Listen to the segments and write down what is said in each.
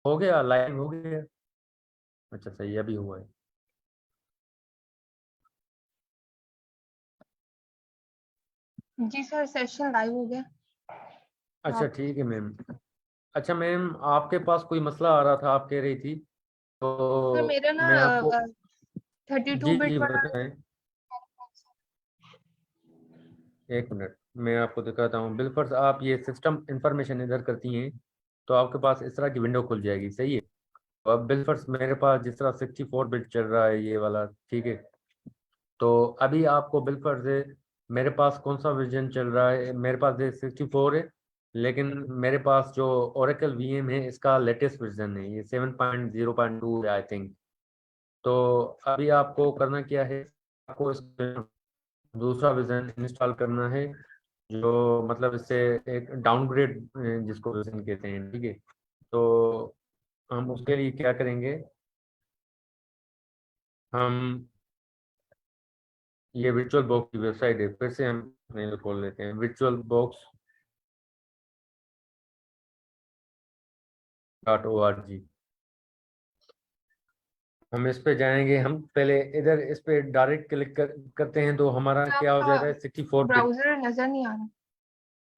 हो गया, लाइव हो गया। अच्छा सही, अभी हुआ है। जी सर, सेशन लाइव हो गया। अच्छा आप ठीक है मैम। अच्छा मैम, आपके पास कोई मसला आ रहा था, आप कह रही थी, सर तो मेरा ना मैं आपको। 32 जी बिट जी वाला। बताएं। एक मिनट, मैं आपको दिखाता हूँ। बिलफर्स आप ये सिस्टम इंफॉर्मेशन इधर करती हैं तो आपके पास इस तरह की विंडो खुल जाएगी, सही है। तो अब बिलफर्स मेरे पास जिस तरह 64 बिट चल रहा है ये वाला, ठीक है। तो अभी आपको बिलफर्स है, मेरे पास कौन सा वर्जन चल रहा है, मेरे पास ये 64 है, लेकिन मेरे पास जो ओरेकल वीएम है इसका लेटेस्ट वर्जन है, ये 7.0.2 है आई थिंक। तो अभी आपको करना क्या है, आपको इस दूसरा वर्जन इंस्टॉल करना है, जो मतलब इससे एक डाउनग्रेड जिसको वर्जन कहते हैं, ठीक है। तो हम उसके लिए क्या करेंगे, हम ये virtual बॉक्स की वेबसाइट है, फिर से हम मेल खोल लेते हैं, virtualbox.org। हम इस पे जाएंगे, हम पहले इधर इस पे डायरेक्ट करते हैं तो हमारा क्या हो आपका जाता है, 64 बिट। ब्राउजर नजर नहीं आ रहा।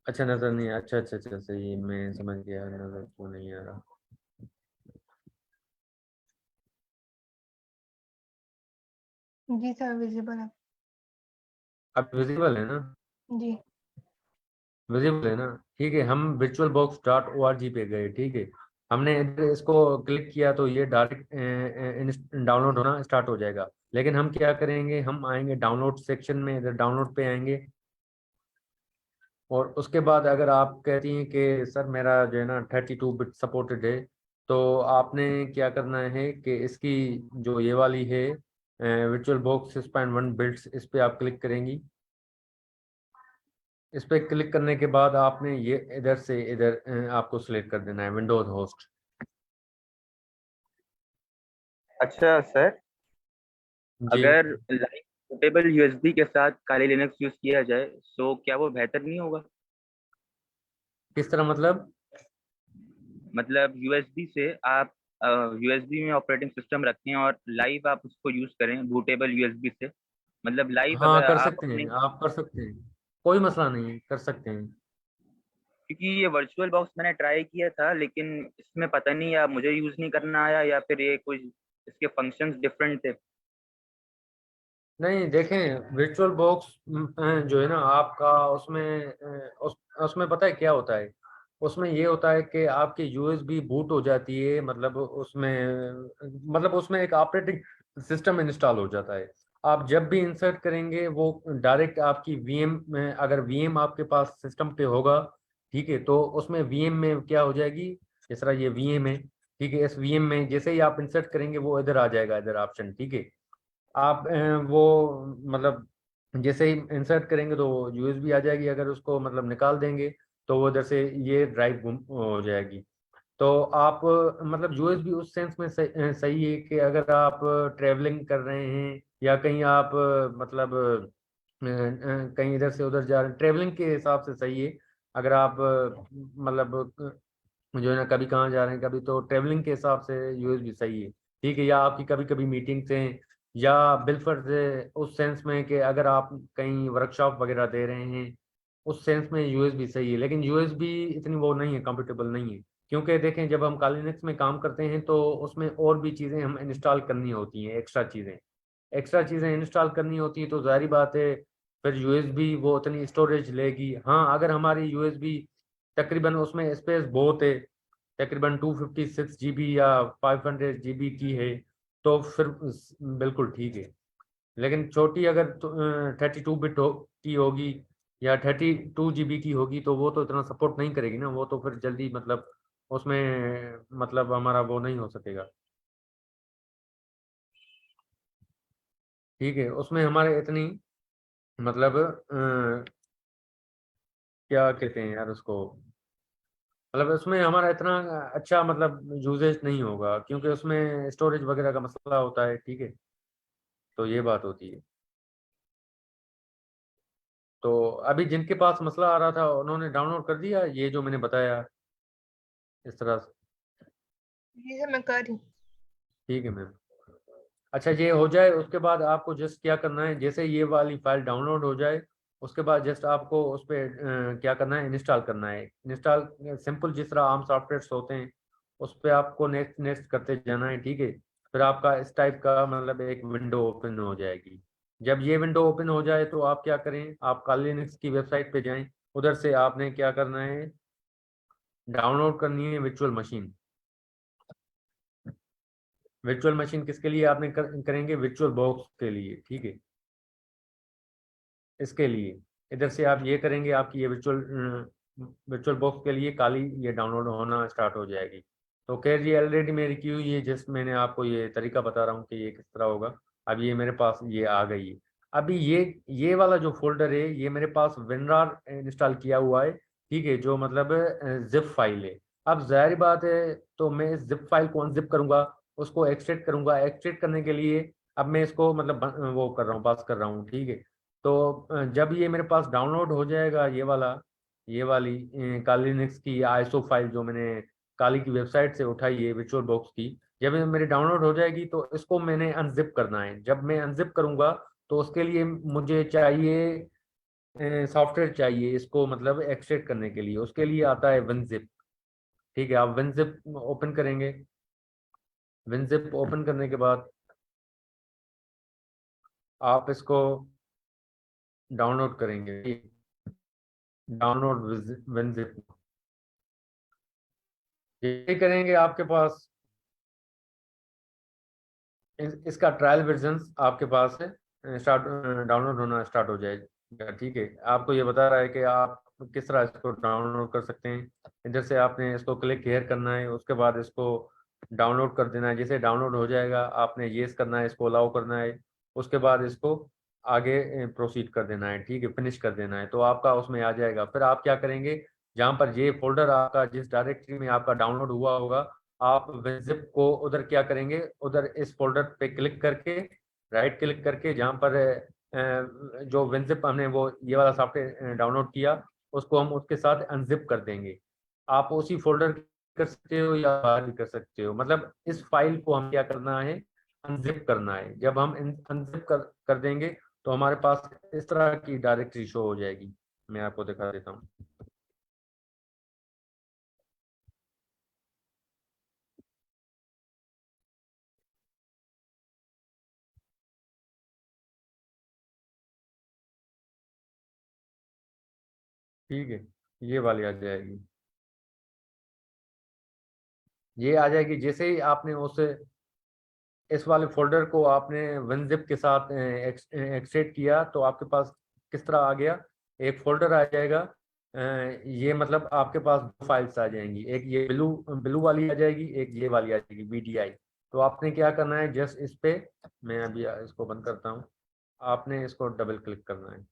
अच्छा नजर नहीं, अच्छा अच्छा अच्छा सही, मैं समझ गया, नजर क्यों नहीं आ रहा। जी सर, विजिबल है। अब विजिबल है ना? जी। विजिबल है ना? ठीक है, हम virtualbox.org पे गए, ठीक है। हमने इधर इसको क्लिक किया तो ये डायरेक्ट डाउनलोड होना स्टार्ट हो जाएगा। लेकिन हम क्या करेंगे, हम आएंगे डाउनलोड सेक्शन में, इधर डाउनलोड पे आएंगे। और उसके बाद अगर आप कहती हैं कि सर मेरा जो है ना 32 बिट सपोर्टेड है, तो आपने क्या करना है कि इसकी जो ये वाली है virtual box 6.1 बिट्स, इस पे आप क्लिक करेंगी। इस पे क्लिक करने के बाद आपने ये इधर से इधर आपको सिलेक्ट कर देना है विंडोज होस्ट। अच्छा सर, जी। अगर लाइव पोर्टेबल यूएसबी के साथ काली लिनक्स यूज किया जाए तो क्या वो बेहतर नहीं होगा? किस तरह मतलब? मतलब यूएसबी से आप यूएसबी में ऑपरेटिंग सिस्टम रखें और लाइव आप उसको यूज करें बूटेबल यूएसबी से। मतलब लाइव हाँ अगर कर आप सकते अपने, हैं, आप कर सकते हैं, कोई मसला नहीं है, कर सकते हैं। क्योंकि ये वर्चुअल बॉक्स मैंने ट्राई किया था लेकिन इसमें पता नहीं या मुझे यूज नहीं करना आया या फिर ये कुछ इसके फंक्शंस डिफरेंट थे। नहीं देखें, virtual बॉक्स जो है ना आपका, उसमें उसमें पता है क्या होता है, उसमें ये होता है कि आपकी यूएसबी बूट हो जाती है, मतलब उसमें एक ऑपरेटिंग सिस्टम इंस्टॉल हो जाता है। आप जब भी इंसर्ट करेंगे वो डायरेक्ट आपकी वीएम में, अगर वीएम आपके पास सिस्टम पे होगा, ठीक है, तो उसमें वीएम में क्या हो जाएगी, जिस तरह ये वीएम है, ठीक है, इस वीएम में जैसे ही आप इंसर्ट करेंगे वो इधर आ जाएगा, इधर ऑप्शन, ठीक है। आप वो मतलब जैसे ही इंसर्ट करेंगे तो यूएसबी आ जाएगी, अगर उसको मतलब निकाल देंगे तो वो इधर से ये ड्राइव गुम हो जाएगी। तो आप मतलब यूएसबी उस सेंस में सही है कि अगर आप ट्रेवलिंग कर रहे हैं या कहीं आप मतलब कहीं इधर से उधर जा रहे हैं, ट्रेवलिंग के हिसाब से सही है। अगर आप मतलब जो है ना कभी कहाँ जा रहे हैं कभी, तो ट्रेवलिंग के हिसाब से यूएसबी सही है, ठीक है। या आपकी कभी कभी मीटिंग्स हैं, या बिलफर्ज उस सेंस में कि अगर आप कहीं वर्कशॉप वगैरह दे रहे हैं, उस सेंस में यूएसबी सही है। लेकिन यूएसबी इतनी वो नहीं है, कंफर्टेबल नहीं है, क्योंकि देखें जब हम कालिनेक्स में काम करते हैं तो उसमें और भी चीज़ें हम इंस्टॉल करनी होती हैं, एक्स्ट्रा चीज़ें इंस्टॉल करनी होती है, तो जाहिर बात है फिर यूएसबी वो उतनी स्टोरेज लेगी। हाँ अगर हमारी यूएसबी तकरीबन उसमें स्पेस बहुत है, तकरीबन 256 GB या 500 GB की है, तो फिर बिल्कुल ठीक है। लेकिन छोटी अगर 32 बिट की होगी या 32 GB की होगी, तो वो तो इतना सपोर्ट नहीं करेगी ना, वो तो फिर जल्दी मतलब उसमें मतलब हमारा वो नहीं हो सकेगा, ठीक है। उसमें हमारे इतनी मतलब क्या कहते हैं यार उसको, मतलब उसमें हमारा इतना अच्छा मतलब यूजेज नहीं होगा, क्योंकि उसमें स्टोरेज वगैरह का मसला होता है, ठीक है। तो ये बात होती है। तो अभी जिनके पास मसला आ रहा था उन्होंने डाउनलोड कर दिया ये जो मैंने बताया इस तरह से। जी सर मैं कर रही हूँ। ठीक है मैम। अच्छा ये हो जाए उसके बाद आपको जस्ट क्या करना है, जैसे ये वाली फाइल डाउनलोड हो जाए उसके बाद जस्ट आपको उस पर क्या करना है, इंस्टॉल करना है। इंस्टॉल सिंपल जिस तरह आम सॉफ्टवेयर होते हैं उस पर आपको नेक्स्ट नेक्स्ट करते जाना है, ठीक है। फिर आपका इस टाइप का मतलब एक विंडो ओपन हो जाएगी। जब ये विंडो ओपन हो जाए तो आप क्या करें, आप काली लिनक्स की वेबसाइट पे जाएं, उधर से आपने क्या करना है, डाउनलोड करनी है वर्चुअल मशीन। वर्चुअल मशीन किसके लिए आपने करेंगे, वर्चुअल बॉक्स के लिए, ठीक है। इसके लिए इधर से आप ये करेंगे, आपकी ये वर्चुअल बॉक्स के लिए काली ये डाउनलोड होना स्टार्ट हो जाएगी। तो खैर ये ऑलरेडी मेरी की हुई है, जस्ट मैंने आपको ये तरीका बता रहा हूँ कि ये किस तरह होगा। अब ये मेरे पास ये आ गई है। अभी ये वाला जो फोल्डर है ये मेरे पास विनरार इंस्टॉल किया हुआ है, ठीक है, जो मतलब जिप फाइल है। अब जाहिर बात है तो मैं इस जिप फाइल को अनजिप करूंगा, उसको एक्सट्रैक्ट करूंगा। एक्सट्रैक्ट करने के लिए अब मैं इसको मतलब वो कर रहा हूँ, पास कर रहा हूँ, ठीक है। तो जब ये मेरे पास डाउनलोड हो जाएगा ये वाली काली लिनक्स की आईएसओ फाइल जो मैंने काली की वेबसाइट से उठाई है वर्चुअल बॉक्स की, जब ये मेरी डाउनलोड हो जाएगी तो इसको मैंने अनजिप करना है। जब मैं अनजिप करूंगा तो उसके लिए मुझे चाहिए सॉफ्टवेयर चाहिए इसको मतलब एक्सट्रैक्ट करने के लिए, उसके लिए आता है विनजिप। ठीक है, आप विनजिप ओपन करेंगे। विनजिप ओपन करने के बाद आप इसको डाउनलोड करेंगे, डाउनलोड विनजिप। ये करेंगे आपके पास इसका ट्रायल वर्जन आपके पास है स्टार्ट डाउनलोड होना स्टार्ट हो जाएगा, ठीक है। आपको ये बता रहा है कि आप किस तरह इसको डाउनलोड कर सकते हैं। इधर से आपने इसको क्लिक हेयर करना है, उसके बाद इसको डाउनलोड कर देना है। जैसे डाउनलोड हो जाएगा आपने येस करना है, इसको अलाउ करना है, उसके बाद इसको आगे प्रोसीड कर देना है, ठीक है, फिनिश कर देना है, तो आपका उसमें आ जाएगा। फिर आप क्या करेंगे, जहाँ पर ये फोल्डर आपका जिस डायरेक्टरी में आपका डाउनलोड हुआ होगा, आप विनजिप को उधर क्या करेंगे, उधर इस फोल्डर पे क्लिक करके राइट क्लिक करके जहाँ पर जो विनजिप हमने वो ये वाला सॉफ्टवेयर डाउनलोड किया उसको हम उसके साथ अनजिप कर देंगे। आप उसी फोल्डर कर सकते हो या बाहर भी कर सकते हो, मतलब इस फाइल को हम क्या करना है, अनजिप करना है। जब हम अनजिप कर देंगे तो हमारे पास इस तरह की डायरेक्टरी शो हो जाएगी। मैं आपको दिखा देता हूँ। ठीक है, ये वाली आ जाएगी, ये आ जाएगी। जैसे ही आपने उस इस वाले फोल्डर को आपने विनजिप के साथ एक्सट्रैक्ट किया तो आपके पास किस तरह आ गया, एक फोल्डर आ जाएगा। ये मतलब आपके पास दो फाइल्स आ जाएंगी, एक ये ब्लू ब्लू वाली आ जाएगी, एक ये वाली आ जाएगी बीडीआई। तो आपने क्या करना है, जस्ट इस पे, मैं अभी इसको बंद करता हूँ, आपने इसको डबल क्लिक करना है।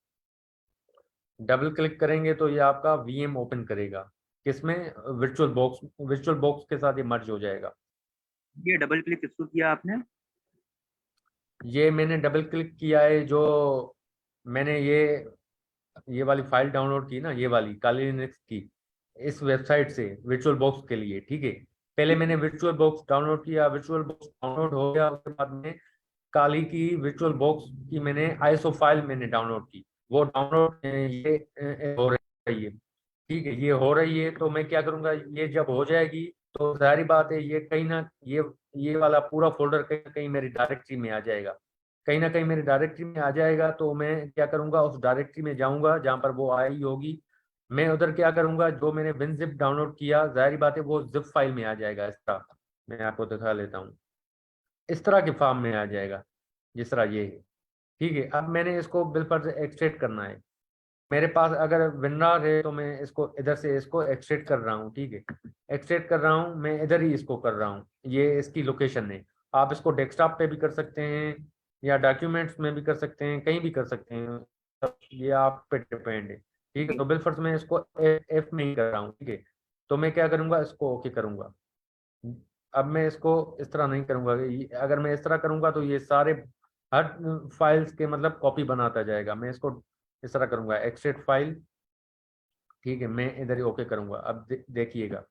डबल क्लिक करेंगे तो ये आपका वीएम ओपन करेगा, किसमें, वर्चुअल बॉक्स के साथ ये मर्ज हो जाएगा। ये डबल क्लिक किसको किया आपने? ये मैंने डबल क्लिक किया है, जो मैंने ये वाली फाइल डाउनलोड की ना, ये वाली काली लिनक्स की, इस वेबसाइट से वर्चुअल बॉक्स के लिए, ठीक है। पहले मैंने वर्चुअल बॉक्स डाउनलोड किया, वर्चुअल बॉक्स डाउनलोड हो गया, उसके बाद में काली की वर्चुअल बॉक्स की मैंने आईएसओ फाइल मैंने डाउनलोड की। वो डाउनलोड ये हो रही है, ठीक है, ये हो रही है। तो मैं क्या करूंगा, ये जब हो जाएगी तो जाहिर बात है ये कहीं ना ये वाला पूरा फोल्डर कहीं ना कहीं मेरी डायरेक्टरी में आ जाएगा, कहीं ना कहीं मेरी डायरेक्टरी में आ जाएगा। तो मैं क्या करूंगा, उस डायरेक्टरी में जाऊंगा जहां पर वो आई होगी। मैं उधर क्या करूंगा, जो मैंने विनजिप डाउनलोड किया, जाहिर बात है वो जिप फाइल में आ जाएगा इस तरह। मैं आपको दिखा लेता हूँ, इस तरह के फॉर्म में आ जाएगा जिस तरह ये है, ठीक है। अब मैंने इसको बिलफर्ज एक्सट्रैक्ट करना है। मेरे पास अगर विनरार है तो मैं इसको इधर से इसको एक्सट्रैक्ट कर रहा हूँ, ठीक है। एक्सट्रैक्ट कर रहा हूँ मैं, इधर ही इसको कर रहा हूँ, ये इसकी लोकेशन है। आप इसको डेस्कटॉप पे भी कर सकते हैं या डॉक्यूमेंट्स में भी कर सकते हैं, कहीं भी कर सकते हैं, ये आप पे डिपेंड है, ठीक है। तो बिलफर्ज मैं इसको एफ में ही कर रहा हूँ, ठीक है। तो मैं क्या करूँगा, इसको ओके करूँगा। अब मैं इसको इस तरह नहीं करूँगा, अगर मैं इस तरह करूँगा तो ये सारे हर फाइल्स के मतलब कॉपी बनाता जाएगा। मैं इसको इस तरह करूँगा, एक्सट्रैक्ट फाइल, ठीक है, मैं इधर ही ओके करूँगा। अब देखिएगा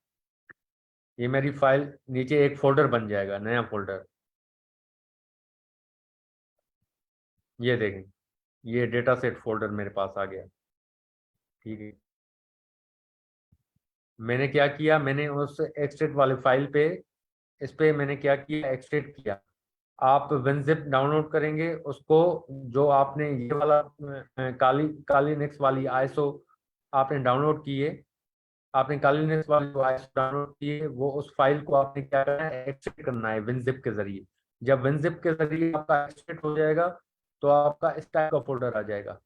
ये मेरी फाइल नीचे एक फोल्डर बन जाएगा, नया फोल्डर। ये देखें, ये डेटा सेट फोल्डर मेरे पास आ गया। ठीक है, मैंने क्या किया, मैंने उस एक्सट्रैक्ट वाले फाइल पे, इस पे मैंने क्या किया, एक्सट्रैक्ट किया। आप विनजिप डाउनलोड करेंगे उसको, जो आपने ये वाला काली काली नेक्स वाली आईएसओ आपने डाउनलोड की है, आपने काली नेक्स वाली जो आईएसओ डाउनलोड की है, वो उस फाइल को आपने क्या करना है, एक्सट्रैक्ट करना है विनजिप के जरिए। जब विनजिप के जरिए आपका एक्सट्रैक्ट हो जाएगा तो आपका इस टाइप का फोल्डर आ जाएगा।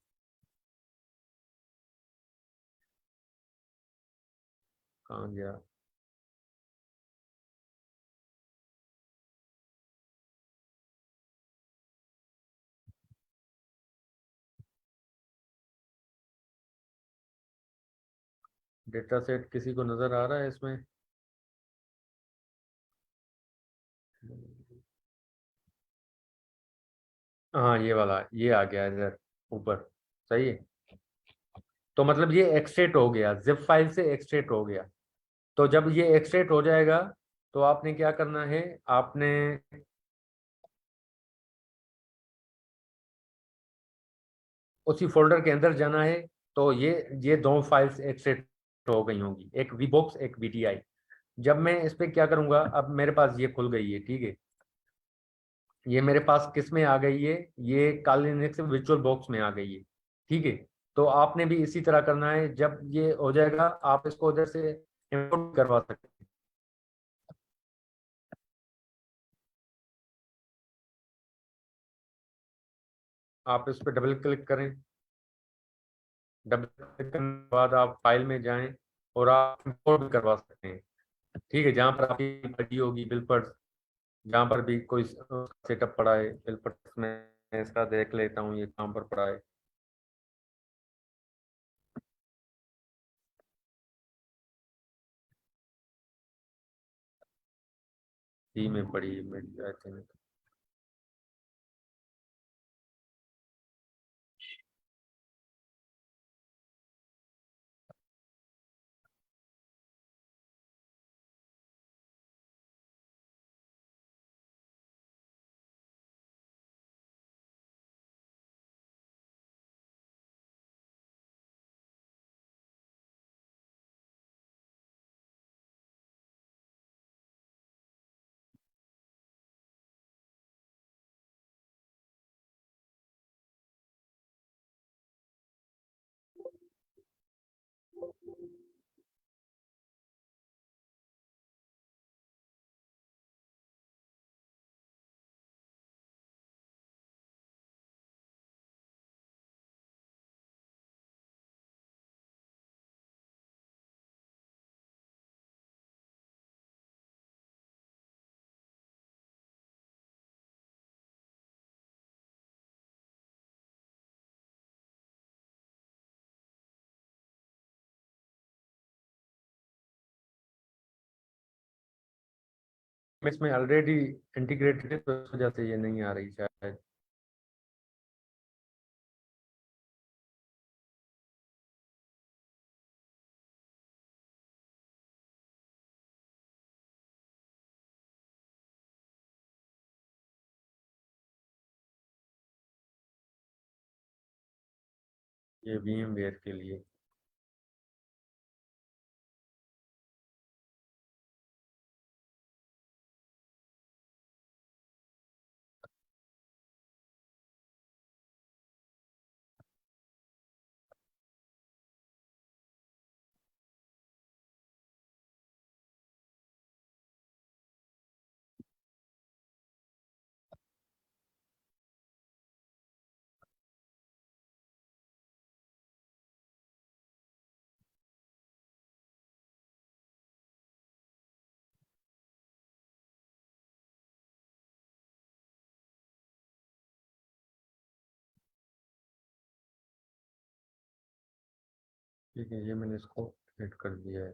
कहाँ गया? डेटा सेट किसी को नजर आ रहा है इसमें? हाँ, ये वाला, ये आ गया इधर ऊपर। सही है। तो मतलब ये एक्सट्रैक्ट हो गया, जिप फाइल से एक्सट्रैक्ट हो गया। तो जब ये एक्सट्रैक्ट हो जाएगा तो आपने क्या करना है, आपने उसी फोल्डर के अंदर जाना है। तो ये दो फाइल्स एक्सट्रैक्ट हो गई होंगी, एक वीबॉक्स एक वीटीआई। जब मैं इस पे क्या करूंगा, अब मेरे पास ये खुल गई है, ठीक है। ये मेरे पास किस में आ गई है, ये काली लिनक्स विर्चुअल बॉक्स में आ गई है, ठीक है। तो आपने भी इसी तरह करना है, जब ये हो जाएगा आप इसको उधर से इंपोर्ट करवा सकते हैं। आप इस पर डबल क्लिक करें, डबल क्लिक करने के बाद आप फाइल में जाएं और आप इंपोर्ट भी करवा सकते हैं। ठीक है, जहाँ पर आपकी पड़ी होगी बिलपर्स, जहाँ पर भी कोई सेटअप पड़ा है बिलपर्स में, इसका देख लेता हूँ ये कहाँ पर पड़ा है। सी में पड़ी है आई थिंक। इसमें ऑलरेडी इंटीग्रेटेड है तो इस वजह से ये नहीं आ रही शायद। ये VMware के लिए। ठीक है, ये मैंने इसको एड कर दिया है।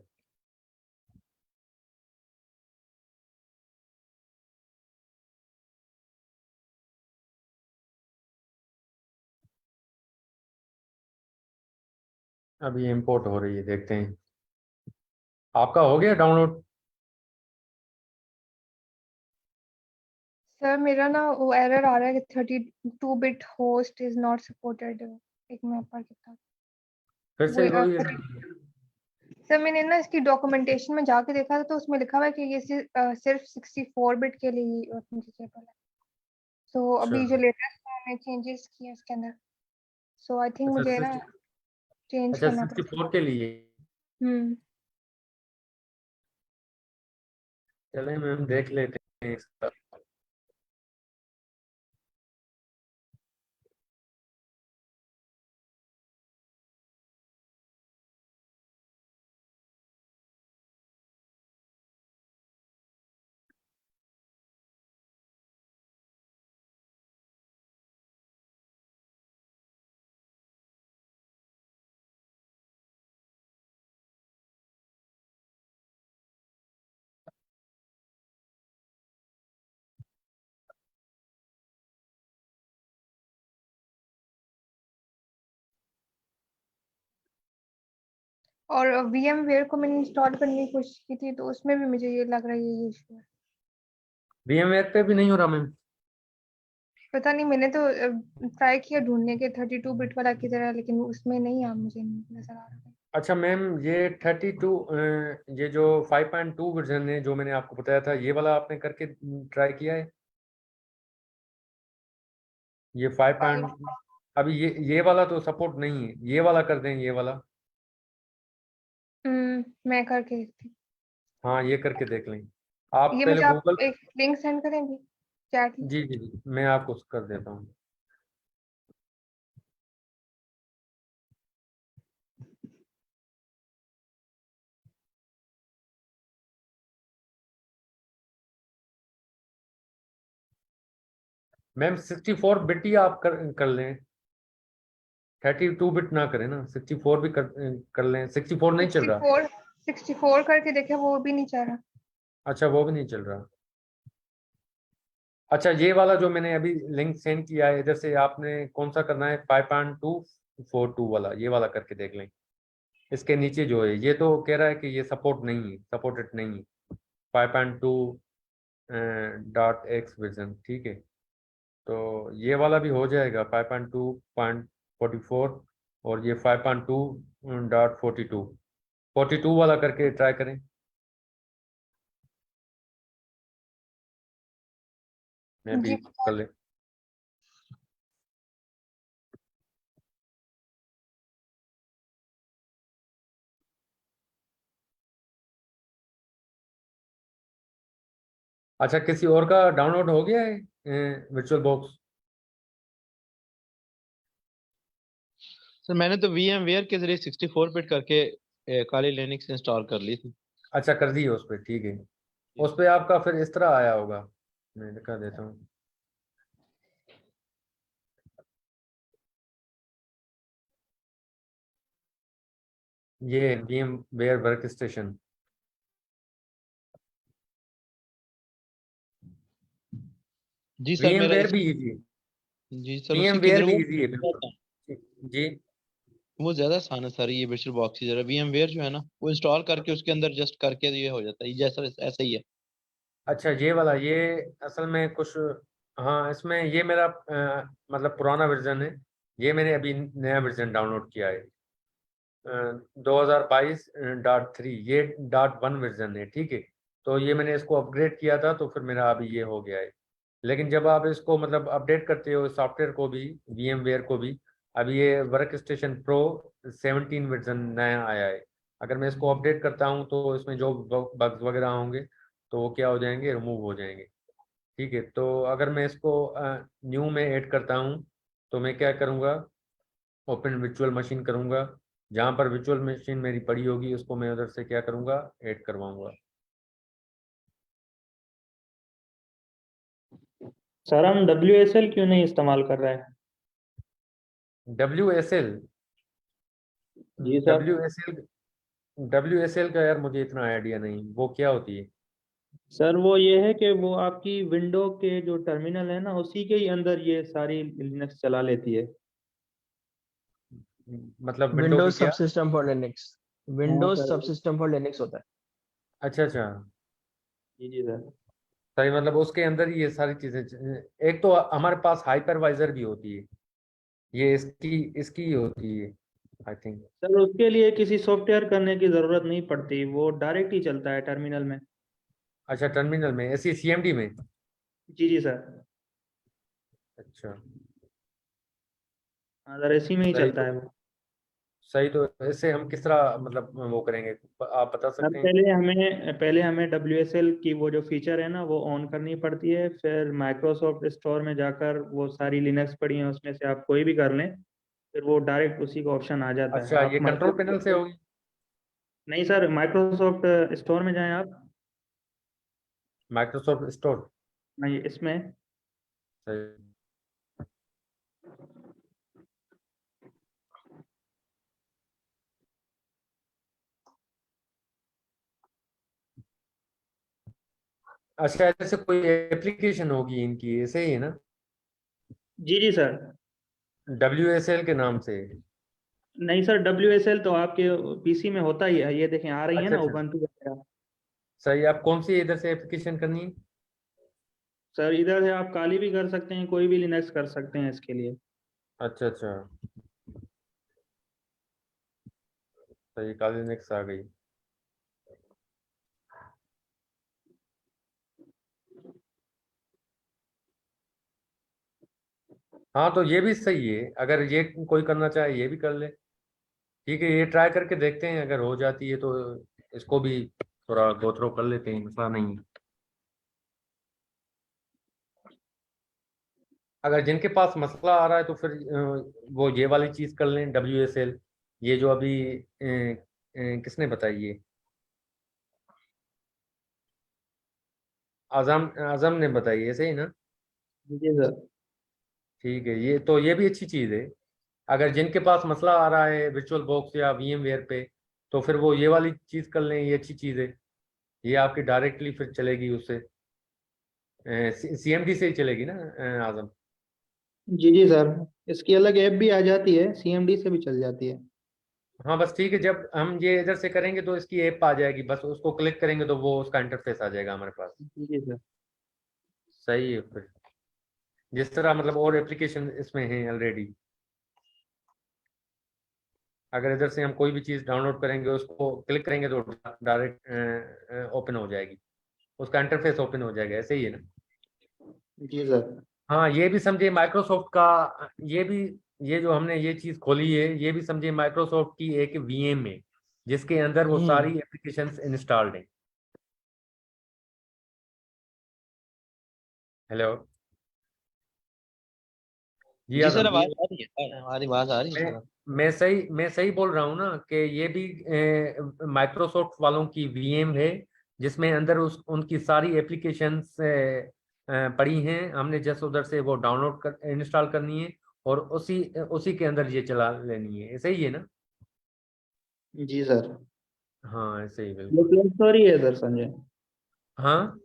अब ये इंपोर्ट हो रही है, देखते हैं। आपका हो गया डाउनलोड? सर मेरा ना वो एरर आ रहा है कि 32 bit host is not supported. एक मिनट पढ़ के बता। फिर वो से वही सर मैंने ना इसकी डॉक्यूमेंटेशन में जाके देखा था तो उसमें लिखा हुआ है कि ये सिर्फ 64 बिट के लिए ही ऑथेंटिकेबल है। तो अभी जो लेटेस्ट मैंने चेंजेस किए इसके अंदर, सो आई थिंक मुझे ना चेंज अच्छा करना 64 के लिए। पड़ेगा। चले मैम देख लेते हैं इसका। और VMware को मैंने इंस्टॉल करने की कोशिश की थी तो उसमें भी मुझे ये लग रहा है ये इशू है। VMware पे भी नहीं हो रहा मैम। पता नहीं, मैंने तो ट्राई किया ढूंढने के 32 बिट वाला की तरह, लेकिन उसमें नहीं आ मुझे नजर आ रहा है। अच्छा मैम ये 32 ये जो 5.2 वर्जन है जो मैंने आपको बताया था ये वाला आपने करके ट्राई किया है? ये 5. अभी ये वाला तो सपोर्ट नहीं है, ये वाला कर दें ये वाला। मैं करके देखती हूँ। हाँ ये करके देख लें आप ये पहले मुझे आप गूगल। एक लिंक सेंड करेंगे चैट में? जी जी जी मैं आपको कर देता हूँ। मैम 64 बिट ही आप कर लें, 32 बिट ना करें ना, 64 भी कर लें। 64 नहीं चल रहा? 64 करके देखे, वो भी नहीं चल रहा। अच्छा वो भी नहीं चल रहा। अच्छा ये वाला जो मैंने अभी लिंक सेंड किया है इधर से आपने कौन सा करना है, 5.242 वाला, ये वाला करके देख लें। इसके नीचे जो है ये तो कह रहा है कि ये सपोर्ट नहीं है, सपोर्टेड नहीं है 5.2 .x वर्जन, ठीक है। तो ये वाला भी हो जाएगा 5.2.44 और ये 5.2.42 42 वाला करके ट्राई करें। मैं भी जी कर ले। अच्छा किसी और का डाउनलोड हो गया है वर्चुअल बॉक्स? सर मैंने तो VMware के जरिए 64 बिट करके काली लिनक्स इंस्टॉल कर ली थी। अच्छा कर दी है उस पर, ठीक है। उस पर आपका फिर इस तरह आया होगा, मैं दिखा देता हूँ। ये VMware वर्क स्टेशन। जी सर मेरा VMware भी इजी है, जी सर उसी के VMware जरिए भी इजी है बिल्कुल। जी वो ज्यादा आसान है सर। ये वर्चुअल बॉक्स की जरा VMware जो है ना वो इंस्टॉल करके उसके अंदर जस्ट करके ये हो जाता है, जैसा ऐसा ही है। अच्छा ये वाला ये असल में कुछ, हाँ इसमें ये मेरा मतलब पुराना वर्जन है, ये मैंने अभी नया वर्जन डाउनलोड किया है 2022.3, ये .1 वर्जन है, ठीक है। तो ये मैंने इसको अपग्रेड किया था तो फिर मेरा अभी ये हो गया है। लेकिन जब आप इसको मतलब अपडेट करते हो सॉफ्टवेयर को भी, VMware को भी, अभी ये वर्क स्टेशन प्रो 17 वर्जन नया आया है। अगर मैं इसको अपडेट करता हूँ तो इसमें जो बग्स वगैरह होंगे तो वो क्या हो जाएंगे, रिमूव हो जाएंगे, ठीक है। तो अगर मैं इसको न्यू में ऐड करता हूँ तो मैं क्या करूँगा, ओपन वर्चुअल मशीन करूँगा, जहाँ पर वर्चुअल मशीन मेरी पड़ी होगी उसको मैं उधर से क्या करूँगा, ऐड करवाऊँगा। सर हम WSL क्यों नहीं इस्तेमाल कर रहे हैं? WSL? जी सर। WSL का यार मुझे इतना आइडिया नहीं, वो क्या होती है? सर वो ये है कि वो आपकी विंडो के जो टर्मिनल है ना उसी के ही अंदर ये सारी लिनक्स चला लेती है। मतलब विंडो की विंडोज क्या? Subsystem for Linux. हाँ Windows sir. Subsystem for Linux होता है। अच्छा अच्छा। जी जी सर। सही, मतलब उसके अंदर ही ये सारी चीजें एक तो हमारे पास हाइपरवाइजर भी होती है, ये इसकी इसकी ही होती है आई थिंक। सर उसके लिए किसी सॉफ्टवेयर करने की जरूरत नहीं पड़ती, वो डायरेक्ट ही चलता है टर्मिनल में। अच्छा, टर्मिनल में, ऐसी सीएमडी में। जी जी सर, अच्छा, हाँ सर इसी में ही सही चलता तो है वो। सही तो इससे हम किस तरह मतलब वो करेंगे, आप बता सर सकते हैं? पहले हमें WSL की वो जो फीचर है ना वो ऑन करनी पड़ती है, फिर माइक्रोसॉफ्ट स्टोर में जाकर वो सारी लिनक्स पड़ी हैं उसमें से आप कोई भी कर लें, फिर वो डायरेक्ट उसी का ऑप्शन आ जाता है। अच्छा, आप ये कंट्रोल पैनल से माइक्रोसॉफ्ट, होगी? नहीं सर माइक्रोसॉफ्ट स्टोर में जाएं आप। Microsoft store. हाँ ये इसमें, सही। अच्छा, जैसे कोई एप्लीकेशन होगी इनकी, ऐसे ही है ना, जी जी सर। WSL के नाम से? नहीं सर WSL तो आपके PC में होता ही है, ये देखें आ रही है अच्छा ना अच्छा, उबंटू वगैरह। सही। आप कौन सी इधर से एप्लीकेशन करनी है? सर इधर से आप काली भी कर सकते हैं, कोई भी लिनक्स कर सकते हैं इसके लिए। अच्छा अच्छा, सही, काली नेक्स्ट आ गई। हाँ, तो ये भी सही है, अगर ये कोई करना चाहे ये भी कर ले। ठीक है, ये ट्राई करके देखते हैं, अगर हो जाती है तो इसको भी थोड़ा गो थ्रो कर लेते हैं, मसला नहीं है। अगर जिनके पास मसला आ रहा है तो फिर वो ये वाली चीज कर लें, WSL। ये जो अभी किसने बताई ये? आजम आजम ने बताई, ऐसे ही ना? जी सर। ठीक है, ये तो ये भी अच्छी चीज है। अगर जिनके पास मसला आ रहा है वर्चुअल बॉक्स या VMware पे, तो फिर वो ये वाली चीज कर लें, ये अच्छी चीज है। ये आपकी डायरेक्टली फिर चलेगी उससे, CMD से ही चलेगी ना, आजम? जी जी सर, इसकी अलग ऐप भी आ जाती है, CMD से भी चल जाती है। हाँ, बस ठीक है, जब हम ये इधर से करेंगे तो इसकी ऐप आ जाएगी, बस उसको क्लिक करेंगे तो वो उसका इंटरफेस आ जाएगा हमारे पास। जी जी सर। सही है फिर, जिस तरह मतलब और एप्लीकेशन इसमें हैं ऑलरेडी, अगर इधर से हम कोई भी चीज़ डाउनलोड करेंगे, उसको क्लिक करेंगे तो डायरेक्ट ओपन हो जाएगी, उसका इंटरफेस ओपन हो जाएगा, ऐसे ही है ना? जी सर। हाँ, ये भी समझिए माइक्रोसॉफ्ट का, ये भी, ये जो हमने ये चीज़ खोली है, ये भी समझिए माइक्रोसॉफ्ट की एक VM है, जिसके अंदर वो सारी एप्लीकेशंस इंस्टॉल्ड हैं। हेलो जी जी सर आजम। आवाज आ रही है, हमारी आवाज आ रही है मैं सर। मैं सही बोल रहा हूँ ना कि ये भी माइक्रोसॉफ्ट वालों की VM है, जिसमें अंदर उस उनकी सारी एप्लीकेशंस पड़ी हैं, हमने जस्ट उधर से वो डाउनलोड कर इंस्टॉल करनी है, और उसी उसी के अंदर ये चला लेनी है, ऐसे ही है ना? जी सर, हाँ, ऐसे ही ये बिल्कुल। प्ले स्टोर ही है सर संजय, हाँ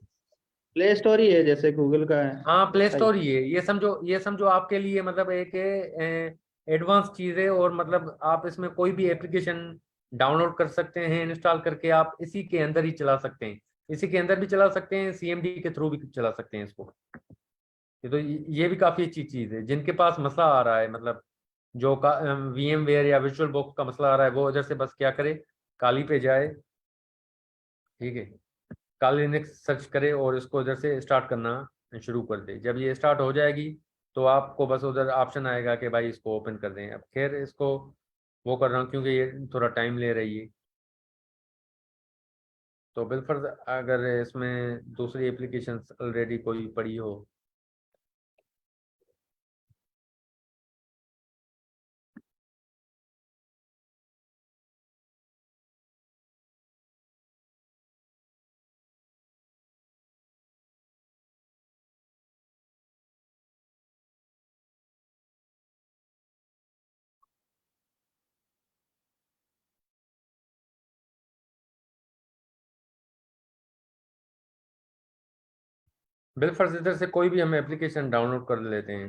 प्ले स्टोर ही है जैसे गूगल का है हाँ, प्ले वैसा ही। स्टोर ही है, ये समझो आपके लिए मतलब एक एडवांस चीज है, और मतलब आप इसमें कोई भी एप्लीकेशन डाउनलोड कर सकते हैं, इंस्टॉल करके आप इसी के अंदर ही चला सकते हैं, इसी के अंदर भी चला सकते हैं, CMD के थ्रू भी चला सकते हैं इसको। ये तो ये भी काफी अच्छी चीज है, जिनके पास मसला आ रहा है, मतलब जो का VMware या विर्चुअल बॉक्स का मसला आ रहा है, वो इधर से बस क्या करे, काली पे जाए, ठीक है, काली लिनक्स सर्च करे और इसको इधर से स्टार्ट करना शुरू कर दे। जब ये स्टार्ट हो जाएगी तो आपको बस उधर ऑप्शन आएगा कि भाई इसको ओपन कर दें। अब खैर इसको वो कर रहा हूँ क्योंकि ये थोड़ा टाइम ले रही है, तो बिलफर्ज अगर इसमें दूसरी एप्लीकेशन ऑलरेडी कोई पड़ी हो। बिलफर्ज इधर से कोई भी हम एप्लीकेशन डाउनलोड कर लेते हैं,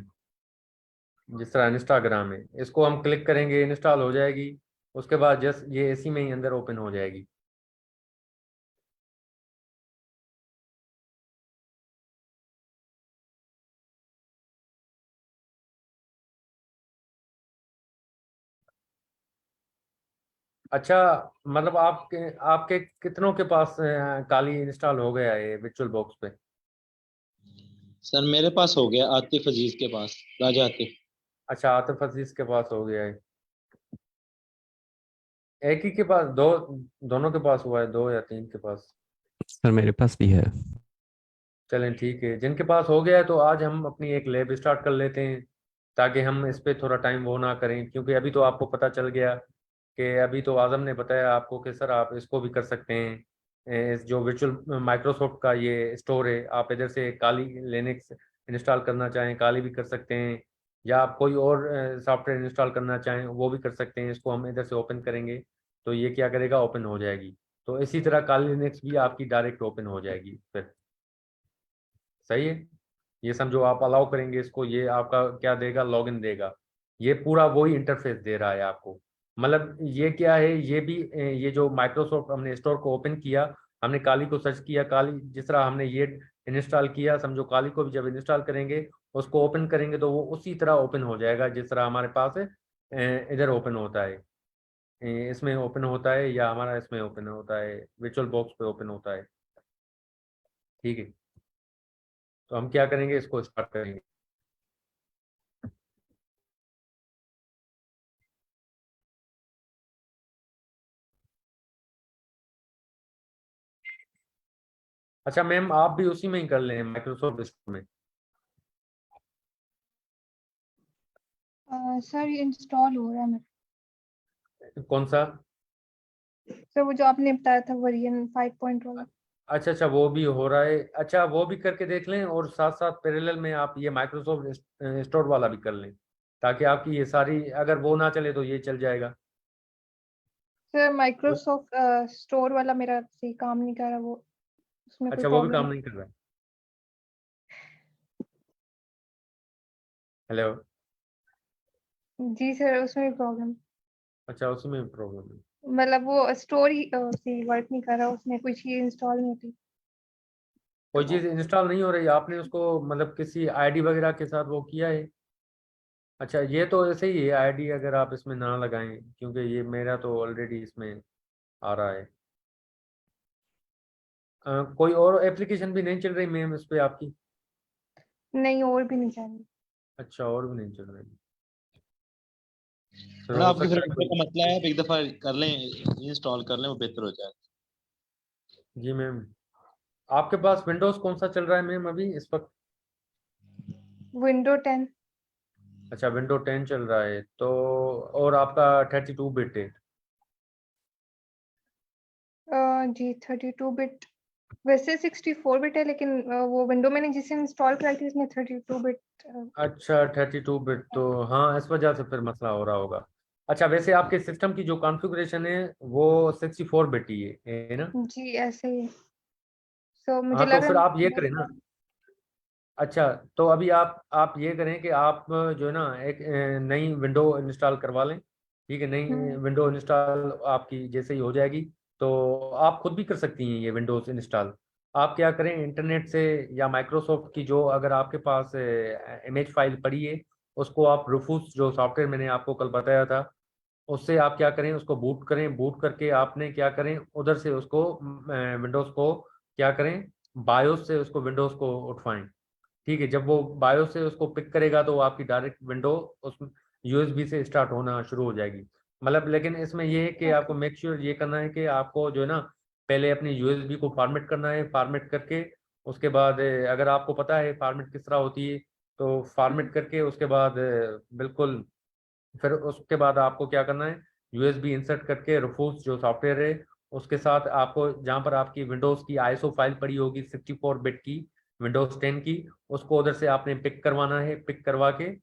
जिस तरह इंस्टाग्राम है, इसको हम क्लिक करेंगे, इंस्टॉल हो जाएगी, उसके बाद जस्ट ये इसी में ही अंदर ओपन हो जाएगी। अच्छा, मतलब आपके आपके कितनों के पास काली इंस्टॉल हो गया है विर्चुअल बॉक्स पे? सर मेरे पास हो गया, आतिफ अजीज के पास, राजा आतिफ। अच्छा, आतिफ अजीज के पास हो गया है। एक ही के पास, दो दोनों के पास हुआ है, दो या तीन के पास? सर मेरे पास भी है। चलें ठीक है, जिनके पास हो गया है तो आज हम अपनी एक लैब स्टार्ट कर लेते हैं, ताकि हम इस पे थोड़ा टाइम वो ना करें, क्योंकि अभी तो आपको पता चल गया कि अभी तो आजम ने बताया आपको कि सर आप इसको भी कर सकते हैं। इस जो वर्चुअल माइक्रोसॉफ्ट का ये स्टोर है, आप इधर से काली लिनक्स इंस्टॉल करना चाहें काली भी कर सकते हैं, या आप कोई और सॉफ्टवेयर इंस्टॉल करना चाहें वो भी कर सकते हैं। इसको हम इधर से ओपन करेंगे तो ये क्या करेगा, ओपन हो जाएगी। तो इसी तरह काली लिनक्स भी आपकी डायरेक्ट ओपन हो जाएगी फिर। सही है, ये समझो आप अलाउ करेंगे इसको, ये आपका क्या देगा, लॉगिन देगा। ये पूरा वही इंटरफेस दे रहा है आपको। मतलब ये क्या है, ये भी ये जो माइक्रोसॉफ्ट हमने स्टोर को ओपन किया, हमने काली को सर्च किया, काली जिस तरह हमने ये इंस्टॉल किया, समझो काली को भी जब इंस्टॉल करेंगे उसको ओपन करेंगे तो वो उसी तरह ओपन हो जाएगा जिस तरह हमारे पास है इधर ओपन होता है, इसमें ओपन होता है, या हमारा इसमें ओपन होता है, विर्चुअल बॉक्स पे ओपन होता है। ठीक है, तो हम क्या करेंगे, इसको स्टार्ट करेंगे। अच्छा मैम, आप भी उसी में ही कर लें, माइक्रोसॉफ्ट स्टोर में। सर ये इंस्टॉल हो रहा है मेरा। कौन सा? सर वो जो आपने बताया था वर्जन 5 वाला। अच्छा अच्छा, वो भी हो रहा है। अच्छा, वो भी करके देख लें, और साथ साथ पैरेलल में आप ये माइक्रोसॉफ्ट स्टोर वाला भी कर लें, ताकि आपकी ये सारी, अगर वो ना चले तो ये चल जाएगा। सर माइक्रोसॉफ्ट स्टोर वाला मेरा सही काम नहीं कर रहा, वो उसमें कोई अच्छा, वो भी काम प्रॉब्लम। नहीं कर रहा है। हेलो? जी सर, उसमें भी प्रॉब्लम। अच्छा, उसमें भी प्रॉब्लम है। मतलब वो स्टोर ही सही वर्क नहीं कर रहा, उसमें कोई चीज इंस्टॉल नहीं होती। कोई तो चीज़ इंस्टॉल नहीं हो रही, आपने उसको मतलब किसी आईडी वगैरह के साथ वो किया है? अच्छा, ये तो ऐसे ही है आईडी, अगर आप इसमें ना लगाएं, क्योंकि ये मेरा तो ऑलरेडी इसमें आ रहा है। कोई और एप्लीकेशन भी नहीं चल रही मैम इस पे आपकी? नहीं, और भी नहीं चाहिए। अच्छा, और भी नहीं चल रही, फिर थोड़ा हो आपकी सकता फिर है विंडो कोई। का मसला है, आप एक दफा कर लें, इंस्टॉल कर लें, वो बेहतर हो जाए। जी मैम, आपके पास विंडोज कौन सा चल रहा है मैम अभी इस वक्त? विंडो 10। अच्छा, विंडो 10 चल रहा है तो, और आपका 32 बिट है? जी 32 बिट। वैसे 64 बिट है, लेकिन वो विंडो मैंने जिसे इंस्टॉल कराई थी उसमें 32 बिट। अच्छा, 32 बिट, तो हाँ इस वजह से फिर मसला हो रहा होगा। अच्छा, वैसे आपके सिस्टम की जो कॉन्फ़िगरेशन है वो 64 बिट ही है ना? जी ऐसे ही। सो मुझे हाँ, तो लग फिर रहा आप ये करें है। ना। अच्छा, तो अभी आप ये करें कि आप जो है ना एक नई विंडो इंस्टॉल करवा लें। ठीक है, नई विंडो इंस्टॉल आपकी जैसे ही हो जाएगी, तो आप खुद भी कर सकती हैं ये विंडोज़ इंस्टॉल। आप क्या करें, इंटरनेट से या माइक्रोसॉफ्ट की जो अगर आपके पास इमेज फाइल पड़ी है, उसको आप रूफूस जो सॉफ्टवेयर मैंने आपको कल बताया था, उससे आप क्या करें, उसको बूट करें। बूट करके आपने क्या करें, उधर से उसको विंडोज़ को क्या करें, बायोस से उसको विंडोज़ को उठवाएं। ठीक है, जब वो बायोस से उसको पिक करेगा तो आपकी डायरेक्ट विंडो उस यूएसबी से स्टार्ट होना शुरू हो जाएगी। मतलब लेकिन इसमें ये है कि आपको ओके। मेक श्योर ये करना है कि आपको जो है ना पहले अपनी यूएसबी को फॉर्मेट करना है। फॉर्मेट करके उसके बाद अगर आपको पता है फॉर्मेट किस तरह होती है, तो फॉर्मेट करके उसके बाद बिल्कुल, फिर उसके बाद आपको क्या करना है, यूएसबी इंसर्ट करके रूफूस जो सॉफ्टवेयर है उसके साथ आपको, जहाँ पर आपकी विंडोज़ की आईएसओ फाइल पड़ी होगी 64 बिट की, विंडोज़ 10 की, उसको उधर से आपने पिक करवाना है। पिक करवा के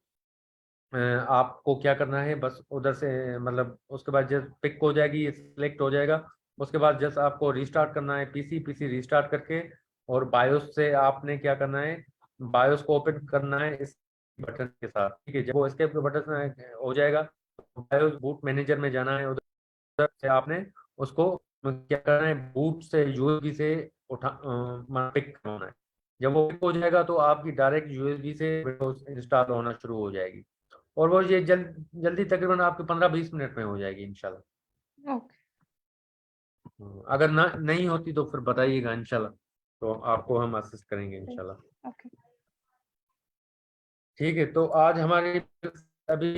आपको क्या करना है, बस उधर से मतलब उसके बाद जब पिक हो जाएगी, सिलेक्ट हो जाएगा, उसके बाद जस्ट आपको रीस्टार्ट करना है पीसी रीस्टार्ट करके, और बायोस से आपने क्या करना है, बायोस को ओपन करना है इस बटन के साथ। ठीक है, जब वो एस्केप बटन हो जाएगा तो बायोस बूट मैनेजर में जाना है, उधर से आपने उसको क्या करना है, बूट से यूएसबी से उठा पिक करना है। जब वो पिक हो जाएगा तो आपकी डायरेक्ट यूएसबी से विंडोज इंस्टॉल होना शुरू हो जाएगी, और वो ये जल्दी तकरीबन आपके 15-20 मिनट में हो जाएगी इंशाल्लाह। ओके। अगर ना नहीं होती तो फिर बताइएगा इंशाल्लाह, तो आपको हम असिस्ट करेंगे इंशाल्लाह। ओके। ठीक है, तो आज हमारे अभी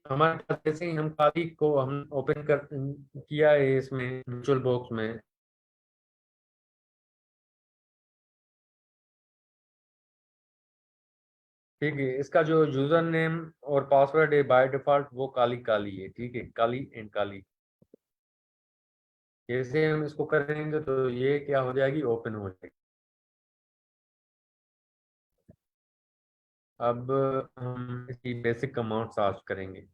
हमारे पास जैसे ही हम खाली को हम ओपन कर किया है इसमें वर्चुअल बॉक्स में, ठीक है, इसका जो यूजर नेम और पासवर्ड है बाय डिफॉल्ट वो काली काली है, ठीक है, काली एंड काली। जैसे हम इसको करेंगे तो ये क्या हो जाएगी, ओपन हो जाएगी। अब हम इसकी बेसिक कमांड्स आज करेंगे।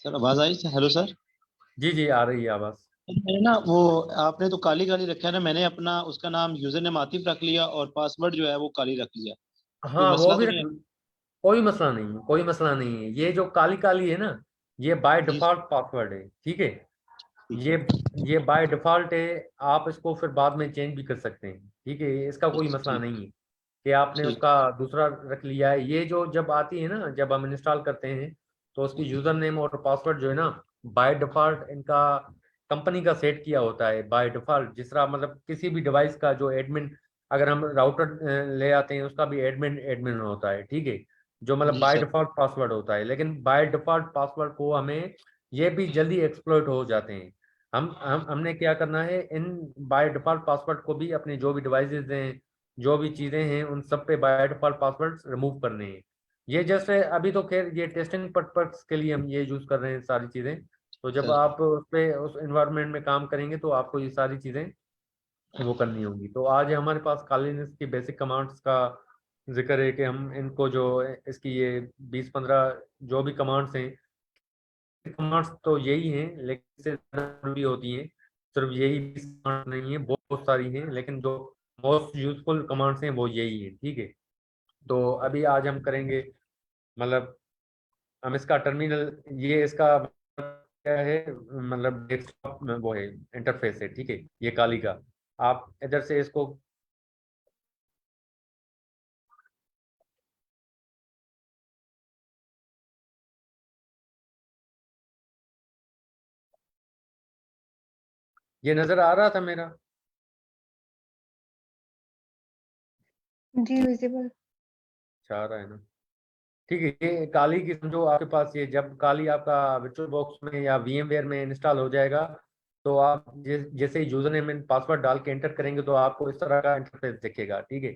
सर आवाज आई? Hello sir. जी जी आ रही है आवाज। मैंने ना वो, आपने तो काली काली रखा है ना, मैंने अपना उसका नाम यूजर नेम आतिफ रख लिया और पासवर्ड जो है वो काली रख लिया। कोई हाँ वो मसला भी तो रख, नहीं है? कोई मसला नहीं है, कोई मसला नहीं है। ये जो काली काली है ना, ये बाय जी डिफॉल्ट पासवर्ड है, ठीक है। ठीक ये है। ये बाय डिफॉल्ट है, आप इसको फिर बाद में चेंज भी कर सकते हैं, ठीक है, इसका कोई मसला ठीक नहीं है कि आपने ठीक। उसका दूसरा रख लिया है। ये जो जब आती है ना, जब हम इंस्टॉल करते हैं तो उसकी यूजर नेम और पासवर्ड जो है ना, बाय डिफॉल्ट इनका कंपनी का सेट किया होता है बाय डिफॉल्ट। जिस तरह मतलब किसी भी डिवाइस का जो एडमिन, अगर हम राउटर ले आते हैं उसका भी एडमिन एडमिन होता है, ठीक है, जो मतलब जी बाय सर। डिफॉल्ट पासवर्ड होता है। लेकिन बाय डिफॉल्ट पासवर्ड को हमें ये भी जल्दी एक्सप्लॉइट हो जाते हैं। हमने क्या करना है, इन बाय डिफॉल्ट पासवर्ड को भी अपने जो भी डिवाइसेज हैं, जो भी चीजें हैं, उन सब पे बाय डिफॉल्ट पासवर्ड रिमूव करने हैं। ये जस्ट अभी तो खैर ये टेस्टिंग पर्पस के लिए हम ये यूज कर रहे हैं सारी चीजें। तो जब सर आप उस पे उस एनवायरनमेंट में काम करेंगे तो आपको ये सारी चीजें वो करनी होंगी। तो आज हमारे पास कालीनेस की बेसिक कमांड्स का जिक्र है कि हम इनको जो इसकी ये 20-15 जो भी कमांड्स हैं, कमांड्स तो यही हैं लेकिन इससे ज़्यादा भी होती हैं। सिर्फ यही 20 कमांड्स नहीं है, बहुत सारी हैं, लेकिन जो मोस्ट यूजफुल कमांड्स हैं वो यही हैं, ठीक है। तो अभी आज हम करेंगे, मतलब हम इसका टर्मिनल, ये इसका क्या है, मतलब डेस्कटॉप में वो है, इंटरफेस है, ठीक है, ये काली का। आप इधर से इसको, ये नजर आ रहा था मेरा? जी विजिबल। चाह रहा है ना, ठीक है। ये काली की समझो आपके पास, ये जब काली आपका वर्चुअल बॉक्स में या VMware में इंस्टॉल हो जाएगा तो आप जैसे यूजर नेम एंड पासवर्ड डाल के एंटर करेंगे तो आपको इस तरह का इंटरफेस दिखेगा, ठीक है।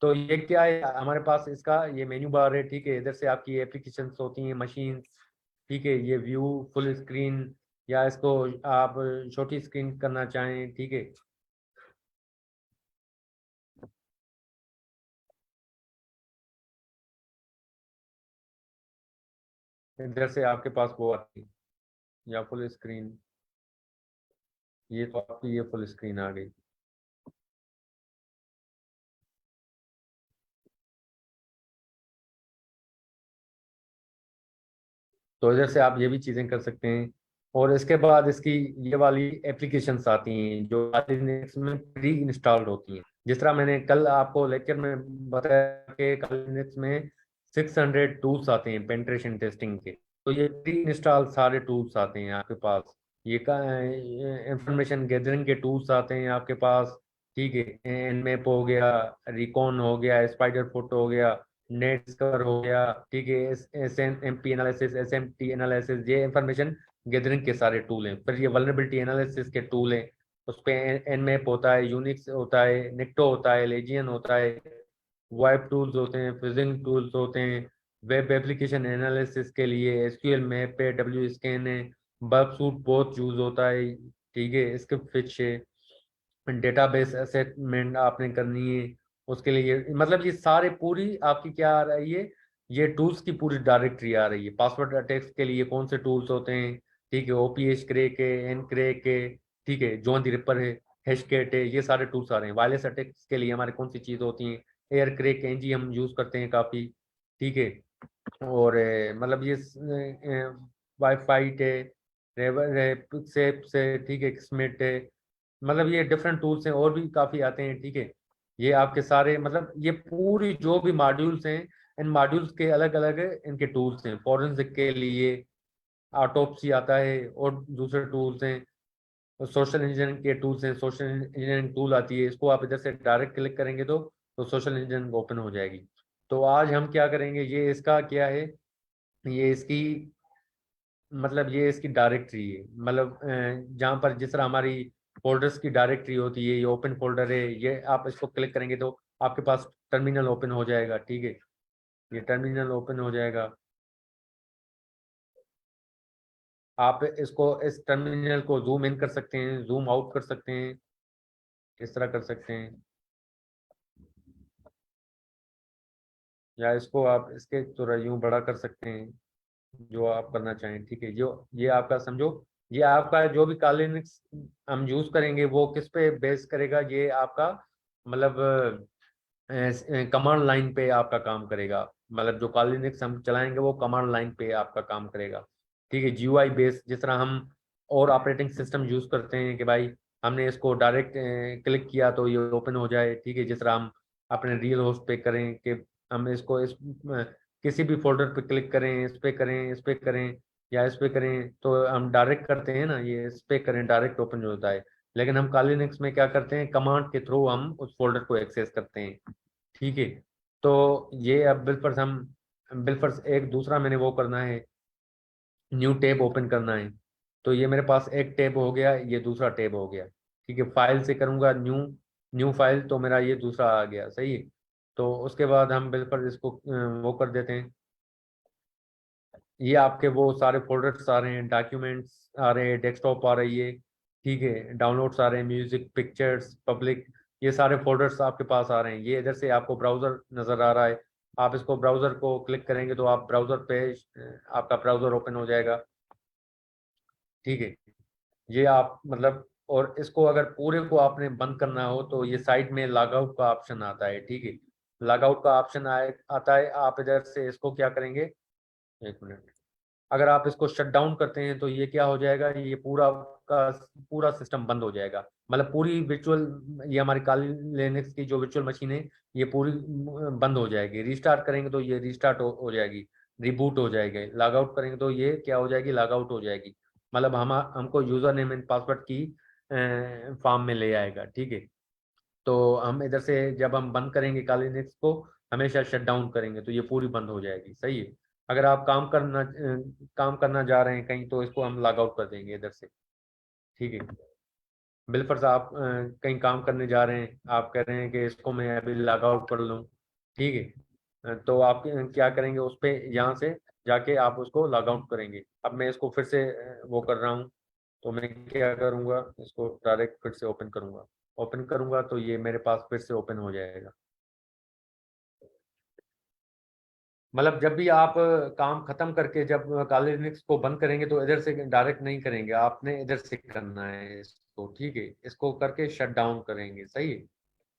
तो ये क्या है, हमारे पास इसका ये मेन्यू बार है, ठीक है। इधर से आपकी एप्लीकेशंस होती हैं, मशीन, ठीक है, ये व्यू फुल स्क्रीन, या इसको आप छोटी स्क्रीन करना चाहें, ठीक है। इधर से आपके पास वो आती है, या फुल स्क्रीन, ये तो आपकी ये फुल स्क्रीन आ गई। तो इधर से आप ये भी चीज़ें कर सकते हैं। और इसके बाद इसकी ये वाली एप्लीकेशंस आती हैं जो लिनक्स में प्री इंस्टॉल्ड होती हैं। जिस तरह मैंने कल आपको लेक्चर में बताया कि कल लिनक्स में 600 टूल्स आते हैं पेनिट्रेशन टेस्टिंग के। तो ये प्री इंस्टॉल सारे टूल्स आते हैं आपके पास। ये इंफॉर्मेशन गैदरिंग के टूल्स आते हैं आपके पास, ठीक है। एनमैप हो गया, रिकॉन हो गया, स्पाइडर फुट हो गया, नेट डिस्कवर हो गया, ठीक है, SNMP एनालिसिस, SMT एनालिसिस, ये इंफॉर्मेशन गैदरिंग के सारे टूल हैं। फिर ये वल्नरेबिलिटी एनालिसिस के टूल हैं, उस पे एनमैप होता है, यूनिक्स होता है, निक्टो होता है, लेजियन होता है, वाइप टूल्स होते हैं, फिजिंग टूल्स होते हैं। वेब एप्लीकेशन एनालिसिस के लिए SQL मैप पे डब्ल्यू स्कैन है, बग सूट बहुत यूज होता है, ठीक है, स्क्रिप्ट फिच है, डेटाबेस असेसमेंट आपने करनी है, उसके लिए मतलब ये सारे पूरी आपकी क्या आ रही है, ये टूल्स की पूरी डायरेक्टरी आ रही है। पासवर्ड अटैक्स के लिए कौन से टूल्स होते हैं, ठीक है, OPH क्रैक है, एन क्रैक है, ठीक है, जॉन दी रिपर है, हैशकेट है, ये सारे टूल्स आ रहे हैं। वायरलेस अटैक्स के लिए हमारे कौन सी चीज़ होती हैं, एयर क्रैक, NG हम यूज़ करते हैं काफ़ी, ठीक है। और मतलब ये वाईफाई है, सेप से, ठीक है, किस्मेट है, मतलब ये डिफरेंट टूल्स हैं और भी काफ़ी आते हैं, ठीक है। ये आपके सारे मतलब ये पूरी जो भी मॉड्यूल्स हैं, इन मॉड्यूल्स के अलग अलग इनके टूल्स हैं। फॉरेंसिक के लिए ऑटोप्सी आता है और दूसरे टूल्स हैं, सोशल इंजीनियरिंग के टूल्स हैं, सोशल इंजीनियरिंग टूल आती है। इसको आप इधर से डायरेक्ट क्लिक करेंगे तो सोशल इंजीनियरिंग ओपन हो जाएगी। तो आज हम क्या करेंगे, ये इसका क्या है, ये इसकी मतलब ये इसकी डायरेक्टरी है। मतलब जहाँ पर जिस तरह हमारी फोल्डर्स की डायरेक्टरी होती है, ये ओपन फोल्डर है, ये आप इसको क्लिक करेंगे तो आपके पास टर्मिनल ओपन हो जाएगा। ठीक है, ये टर्मिनल ओपन हो जाएगा। आप इसको इस टर्मिनल को जूम इन कर सकते हैं, जूम आउट कर सकते हैं, इस तरह कर सकते हैं, या इसको आप इसके थोड़ा यूं बड़ा कर सकते हैं, जो आप करना चाहें। ठीक है, जो ये आपका समझो, ये आपका जो भी कालिनिक्स हम यूज करेंगे वो किस पे बेस करेगा, ये आपका मतलब कमांड लाइन पे आपका काम करेगा। मतलब जो कालिनिक्स हम चलाएंगे वो कमांड लाइन पे आपका काम करेगा। ठीक है, जीयूआई बेस जिस तरह हम और ऑपरेटिंग सिस्टम यूज करते हैं कि भाई हमने इसको डायरेक्ट क्लिक किया तो ये ओपन हो जाए। ठीक है, जिस तरह हम अपने रियल होस्ट पे करें कि हम इसको इस किसी भी फोल्डर पे क्लिक करें, इस पे करें, इस पे करें या इस पे करें, तो हम डायरेक्ट करते हैं ना, ये इस पे करें डायरेक्ट ओपन होता है। लेकिन हम कालिनिक्स में क्या करते हैं, कमांड के थ्रू हम उस फोल्डर को एक्सेस करते हैं। ठीक है, तो ये अब बिलफर्स हम बिलफर्स एक दूसरा मैंने वो करना है, न्यू टैब ओपन करना है। तो ये मेरे पास एक टैब हो गया, ये दूसरा टैब हो गया। ठीक है, फाइल से करूंगा न्यू, न्यू फाइल, तो मेरा ये दूसरा आ गया। सही है, तो उसके बाद हम बिलफर्स इसको वो कर देते हैं। ये आपके वो सारे फोल्डर्स आ रहे हैं, डॉक्यूमेंट्स आ रहे हैं, डेस्कटॉप आ रही है। ठीक है, डाउनलोड्स आ रहे हैं, म्यूजिक, पिक्चर्स, पब्लिक, ये सारे फोल्डर्स आपके पास आ रहे हैं। ये इधर से आपको ब्राउजर नजर आ रहा है, आप इसको ब्राउजर को क्लिक करेंगे तो आप ब्राउजर पे आपका ब्राउजर ओपन हो जाएगा। ठीक है, ये आप मतलब, और इसको अगर पूरे को आपने बंद करना हो तो ये साइड में लॉग आउट का ऑप्शन आता है। ठीक है, लॉग आउट का ऑप्शन आता है, आप इधर से इसको क्या करेंगे, एक मिनट, अगर आप इसको शट डाउन करते हैं तो ये क्या हो जाएगा, ये पूरा का पूरा सिस्टम बंद हो जाएगा। मतलब पूरी वर्चुअल, ये हमारी काली लिनक्स की जो वर्चुअल मशीन है ये पूरी बंद हो जाएगी। रीस्टार्ट करेंगे तो ये रीस्टार्ट हो जाएगी, रिबूट हो जाएगी। लॉग आउट करेंगे तो ये क्या हो जाएगी, लॉग आउट हो जाएगी। मतलब हमको यूजर नेम एंड पासवर्ड की फॉर्म में ले आएगा। ठीक है, तो हम इधर से जब हम बंद करेंगे काली लिनक्स को, हमेशा शट डाउन करेंगे तो ये पूरी बंद हो जाएगी। सही है, अगर आप काम करना जा रहे हैं कहीं तो इसको हम लॉग आउट कर देंगे इधर से। ठीक है, बिलफर्ज आप कहीं काम करने जा रहे हैं, आप कह रहे हैं कि इसको मैं अभी लॉग आउट कर लूँ। ठीक है, तो आप क्या करेंगे, उस पे यहाँ से जाके आप उसको लॉग आउट करेंगे। अब मैं इसको फिर से वो कर रहा हूँ, तो मैं क्या करूँगा, इसको डायरेक्ट फिर से ओपन करूँगा। ओपन करूँगा तो ये मेरे पास फिर से ओपन हो जाएगा। मतलब जब भी आप काम खत्म करके जब काली लिनक्स को बंद करेंगे तो इधर से डायरेक्ट नहीं करेंगे, आपने इधर से करना है इसको। ठीक है, इसको करके शट डाउन करेंगे। सही है,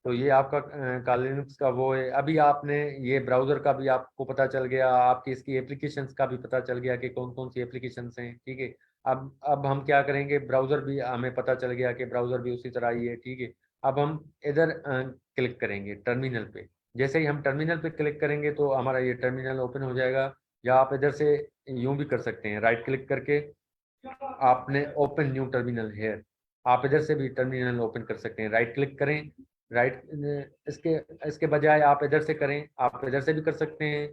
तो ये आपका काली लिनक्स का वो है। अभी आपने ये ब्राउजर का भी आपको पता चल गया, आपकी इसकी एप्लीकेशंस का भी पता चल गया कि कौन कौन सी एप्लीकेशंस हैं। ठीक है, अब हम क्या करेंगे, ब्राउजर भी हमें पता चल गया कि ब्राउजर भी उसी तरह ही है। ठीक है, अब हम इधर क्लिक करेंगे टर्मिनल पे। जैसे ही हम टर्मिनल पे क्लिक करेंगे तो हमारा ये टर्मिनल ओपन हो जाएगा। या आप इधर से यूं भी कर सकते हैं, राइट क्लिक करके आपने ओपन न्यू टर्मिनल है, आप इधर से भी टर्मिनल ओपन कर सकते हैं। राइट क्लिक करें, राइट, इसके इसके बजाय आप इधर से करें, आप इधर से भी कर सकते हैं,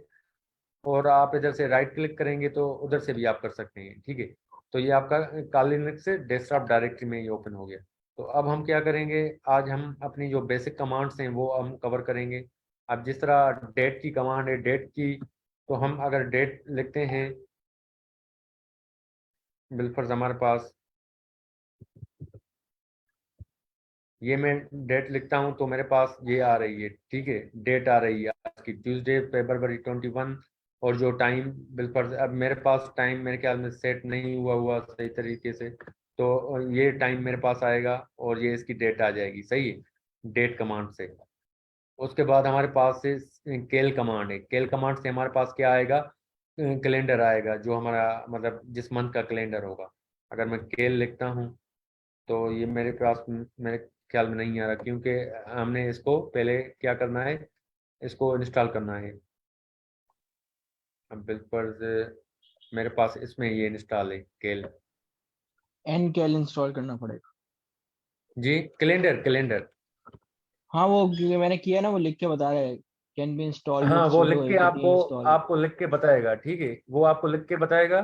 और आप इधर से राइट क्लिक करेंगे तो उधर से भी आप कर सकते हैं। ठीक है, तो ये आपका काली लिनक्स से डेस्कटॉप डायरेक्टरी में ये ओपन हो गया। तो अब हम क्या करेंगे, आज हम अपनी जो बेसिक कमांड्स हैं वो हम कवर करेंगे। अब जिस तरह डेट की कमांड है, डेट की, तो हम अगर डेट लिखते हैं, बिलफर्ज हमारे पास ये मैं डेट लिखता हूं तो मेरे पास ये आ रही है। ठीक है, डेट आ रही है आज की, ट्यूसडे फरवरी 21। और जो टाइम बिलफर्ज, अब मेरे पास टाइम मेरे ख्याल में सेट नहीं हुआ सही तरीके से, तो ये टाइम मेरे पास आएगा और ये इसकी डेट आ जाएगी। सही है, डेट कमांड से। उसके बाद हमारे पास से केल कमांड है, केल कमांड से हमारे पास क्या आएगा, कैलेंडर आएगा, जो हमारा मतलब जिस मंथ का कैलेंडर होगा। अगर मैं केल लिखता हूँ तो ये मेरे पास मेरे ख्याल में नहीं आ रहा, क्योंकि हमने इसको पहले क्या करना है, इसको इंस्टॉल करना है। अब बिल्कुल मेरे पास इसमें ये इंस्टॉल है केल। ncal इंस्टॉल करना पड़ेगा। जी, कैलेंडर। हाँ वो क्योंकि मैंने किया ना, वो लिख के बता रहा है कैन बी इंस्टॉल्ड विद हाँ, वो लिख sudo के apt आपको install। आपको लिख के बताएगा, ठीक है, वो आपको लिख के बताएगा।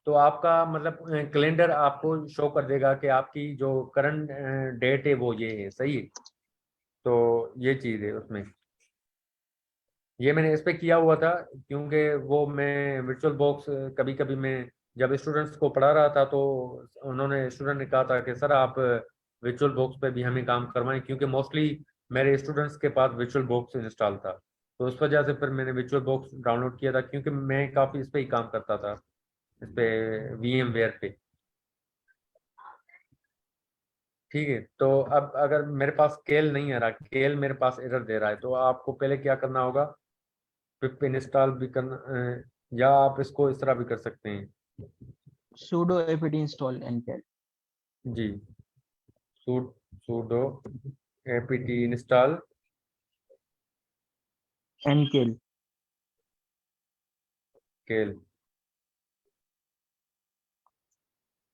तो आपका मतलब कैलेंडर आपको शो कर देगा कि आपकी जो करंट डेट है वो ये है, सही है। तो ये चीज़ है उसमें, ये मैंने इस पे किया हुआ था, क्योंकि वो मैं वर्चुअल बॉक्स कभी कभी मैं जब स्टूडेंट्स को पढ़ा रहा था तो उन्होंने स्टूडेंट ने कहा था कि सर आप वर्चुअल बॉक्स पे भी हमें काम करवाएं, क्योंकि मोस्टली मेरे स्टूडेंट्स के पास वर्चुअल बॉक्स इंस्टॉल था। तो उस वजह से फिर मैंने वर्चुअल बॉक्स डाउनलोड किया था, क्योंकि मैं काफ़ी इस पे ही काम करता था, इस पे VMware पे। ठीक है, तो अब अगर मेरे पास केल नहीं आ रहा, केल मेरे पास एरर दे रहा है, तो आपको पहले क्या करना होगा, पिप इंस्टॉल भी करना या आप इसको इस तरह भी कर सकते हैं। sudo apt install ncal। जी, sudo apt इंस्टॉल ncal केल।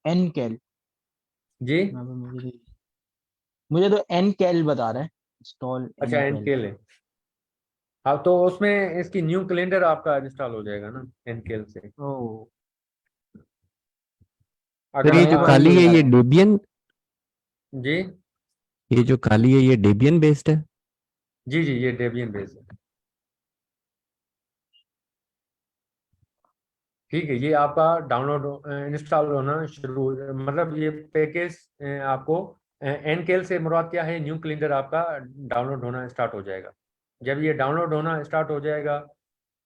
ncal। जी, यहाँ पे मुझे तो ncal बता रहा है इंस्टॉल अच्छा ncal। एनकेल है। हाँ, तो उसमें इसकी न्यू कैलेंडर आपका इंस्टॉल हो जाएगा ना एनकेल से। ओ सर अगर ये मेरे जो पास काली है यही आ ये रहा है। डेबियन, जी ये जो काली है ये डेबियन बेस्ड है। जी जी, ये डेबियन बेस है। ठीक है, ये आपका डाउनलोड इंस्टॉल होना शुरू, मतलब ये पैकेज आपको एनकेल से मुराद क्या है, न्यू कैलेंडर आपका डाउनलोड होना स्टार्ट हो जाएगा। जब ये डाउनलोड होना स्टार्ट हो जाएगा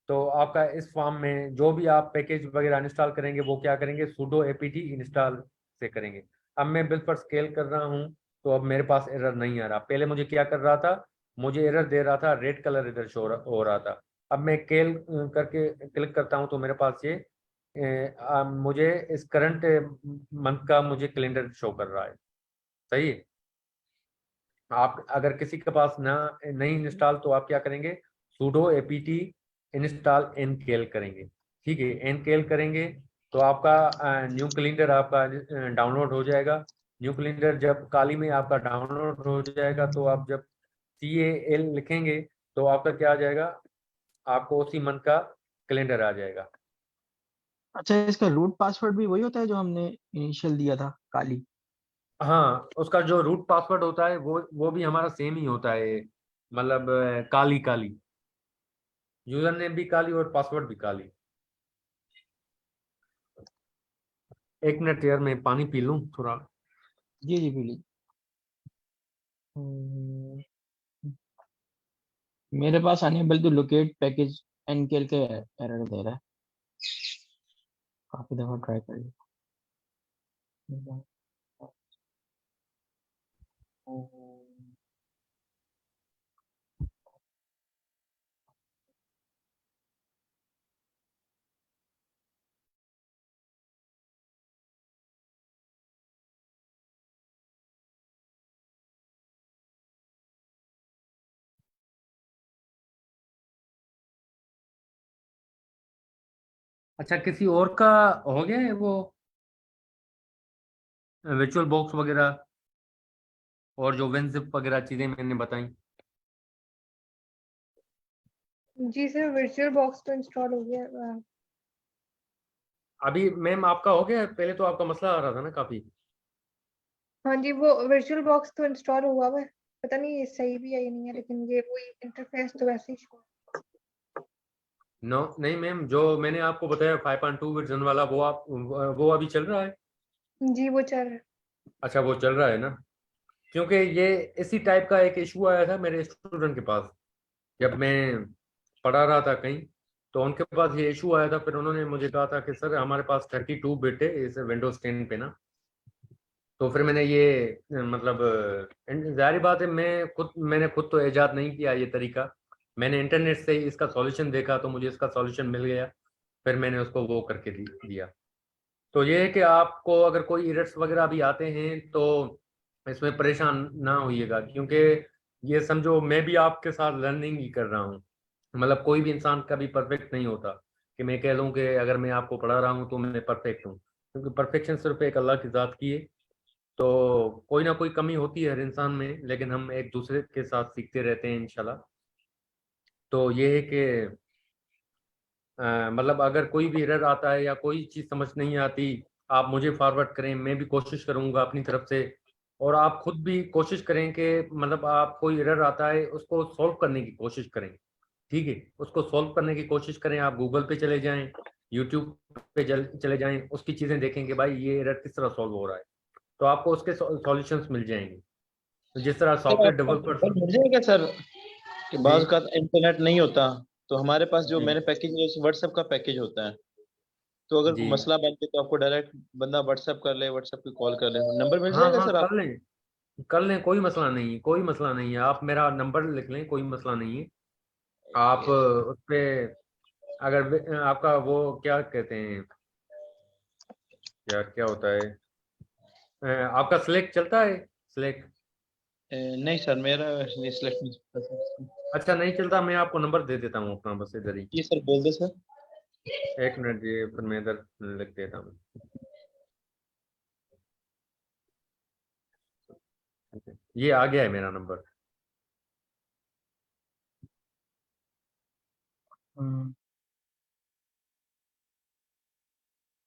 तो आपका इस फॉर्म में जो भी आप पैकेज वगैरह इंस्टॉल करेंगे वो क्या करेंगे, sudo apt इंस्टॉल से करेंगे। अब मैं बिल पर स्केल कर रहा हूँ, तो अब मेरे पास एरर नहीं आ रहा। पहले मुझे क्या कर रहा था, मुझे एरर दे रहा था, रेड कलर इधर शो हो रहा था। अब मैं केल करके क्लिक करता हूँ तो मेरे पास ये मुझे इस करंट मंथ का मुझे कैलेंडर शो कर रहा है, सही है। आप अगर किसी के पास ना नहीं इंस्टॉल तो आप क्या करेंगे, sudo apt इंस्टॉल ncal करेंगे। ठीक है, ncal करेंगे तो आपका न्यू कैलेंडर आपका डाउनलोड हो जाएगा। न्यू कैलेंडर जब काली में आपका डाउनलोड हो जाएगा तो आप जब CAL लिखेंगे तो आपका क्या आ जाएगा, आपको उसी मंथ का कैलेंडर आ जाएगा। अच्छा इसका रूट पासवर्ड भी वही होता है जो हमने इनिशियल दिया था काली। हाँ, उसका जो रूट पासवर्ड होता है वो भी हमारा सेम ही होता है, मतलब काली काली, यूजर नेम भी काली और पासवर्ड भी काली। एक मिनट यार, मैं पानी पी लूं थोड़ा। जी जी बिल्कुल। हम्म, मेरे पास unable to locate package ncal के एरर दे रहा है, काफी दफा ट्राई कर लिया। अच्छा, किसी और का हो गया है वो वर्चुअल बॉक्स वगैरह और जो WinZip वगैरह चीजें मैंने बताई। जी सर, वर्चुअल बॉक्स तो इंस्टॉल हो गया। अभी मैम आपका हो गया है? पहले तो आपका मसला आ रहा था ना काफी। हाँ जी, वो वर्चुअल बॉक्स तो इंस्टॉल हुआ हुआ है, पता नहीं ये सही भी है या नहीं है, लेकिन ये वही इंटरफेस तो वैसे ही show नो नहीं मैम, जो मैंने आपको बताया 5.2 वर्जन वाला वो अभी चल रहा है। है। जी वो चल रहा है। अच्छा, वो चल रहा है ना, क्योंकि ये इसी टाइप का एक इशू आया था मेरे स्टूडेंट के पास जब मैं पढ़ा रहा था कहीं, तो उनके पास ये इशू आया था। फिर उन्होंने मुझे कहा था कि सर हमारे पास 32 बिट है इस विंडोज 10 पे ना। तो फिर मैंने ये मतलब जाहिर बात है, मैंने खुद तो ईजाद नहीं किया ये तरीका, मैंने इंटरनेट से ही इसका सॉल्यूशन देखा तो मुझे इसका सॉल्यूशन मिल गया। फिर मैंने उसको वो करके दिया। तो ये है कि आपको अगर कोई एरर्स वगैरह भी आते हैं तो इसमें परेशान ना होइएगा, क्योंकि ये समझो मैं भी आपके साथ लर्निंग ही कर रहा हूँ। मतलब कोई भी इंसान कभी परफेक्ट नहीं होता कि मैं कह लूँ कि अगर मैं आपको पढ़ा रहा हूँ तो मैं परफेक्ट हूँ, क्योंकि परफेक्शन सिर्फ एक अल्लाह की ज़ात की है। तो कोई ना कोई कमी होती है हर इंसान में, लेकिन हम एक दूसरे के साथ सीखते रहते हैं इंशाल्लाह। तो ये है कि मतलब अगर कोई भी एरर आता है या कोई चीज़ समझ नहीं आती, आप मुझे फॉरवर्ड करें, मैं भी कोशिश करूंगा अपनी तरफ से। और आप खुद भी कोशिश करें कि मतलब आप कोई एरर आता है उसको सॉल्व करने की कोशिश करें। ठीक है, उसको सॉल्व करने की कोशिश करें। आप गूगल पे चले जाएं, यूट्यूब पे चले जाएं, उसकी चीज़ें देखें कि भाई ये एरर किस तरह सॉल्व हो रहा है, तो आपको उसके सॉल्यूशंस मिल जाएंगे। तो जिस तरह सर सॉफ्टवेयर आपका डेवलपर्स। नंबर मिल जाएगा सर कि जी बाज़ का इंटरनेट नहीं होता, तो हमारे पास जो जी मैंने पैकेज व्हाट्सएप का पैकेज होता है, तो अगर जी। मसला बन जाए तो आपको डायरेक्ट बंदा व्हाट्सएप कर ले, व्हाट्सएप पे कॉल कर ले, नंबर मिल हाँ जाएगा हाँ, सर आप? कर लें, कोई मसला नहीं है, कोई मसला नहीं है। आप मेरा नंबर लिख लें, कोई मसला नहीं है। आप उस पे अगर आपका वो क्या कहते हैं, क्या क्या होता है, आपका स्लेक चलता है? स्लेक? नहीं सर, मेरा सिलेक्ट नहीं होता सर। अच्छा नहीं चलता, मैं आपको नंबर दे देता हूँ अपना, बस इधर ही। जी सर, बोल दे सर। एक मिनट, ये फिर मैं इधर लिख देता हूँ। ये आ गया है मेरा नंबर। हम्म,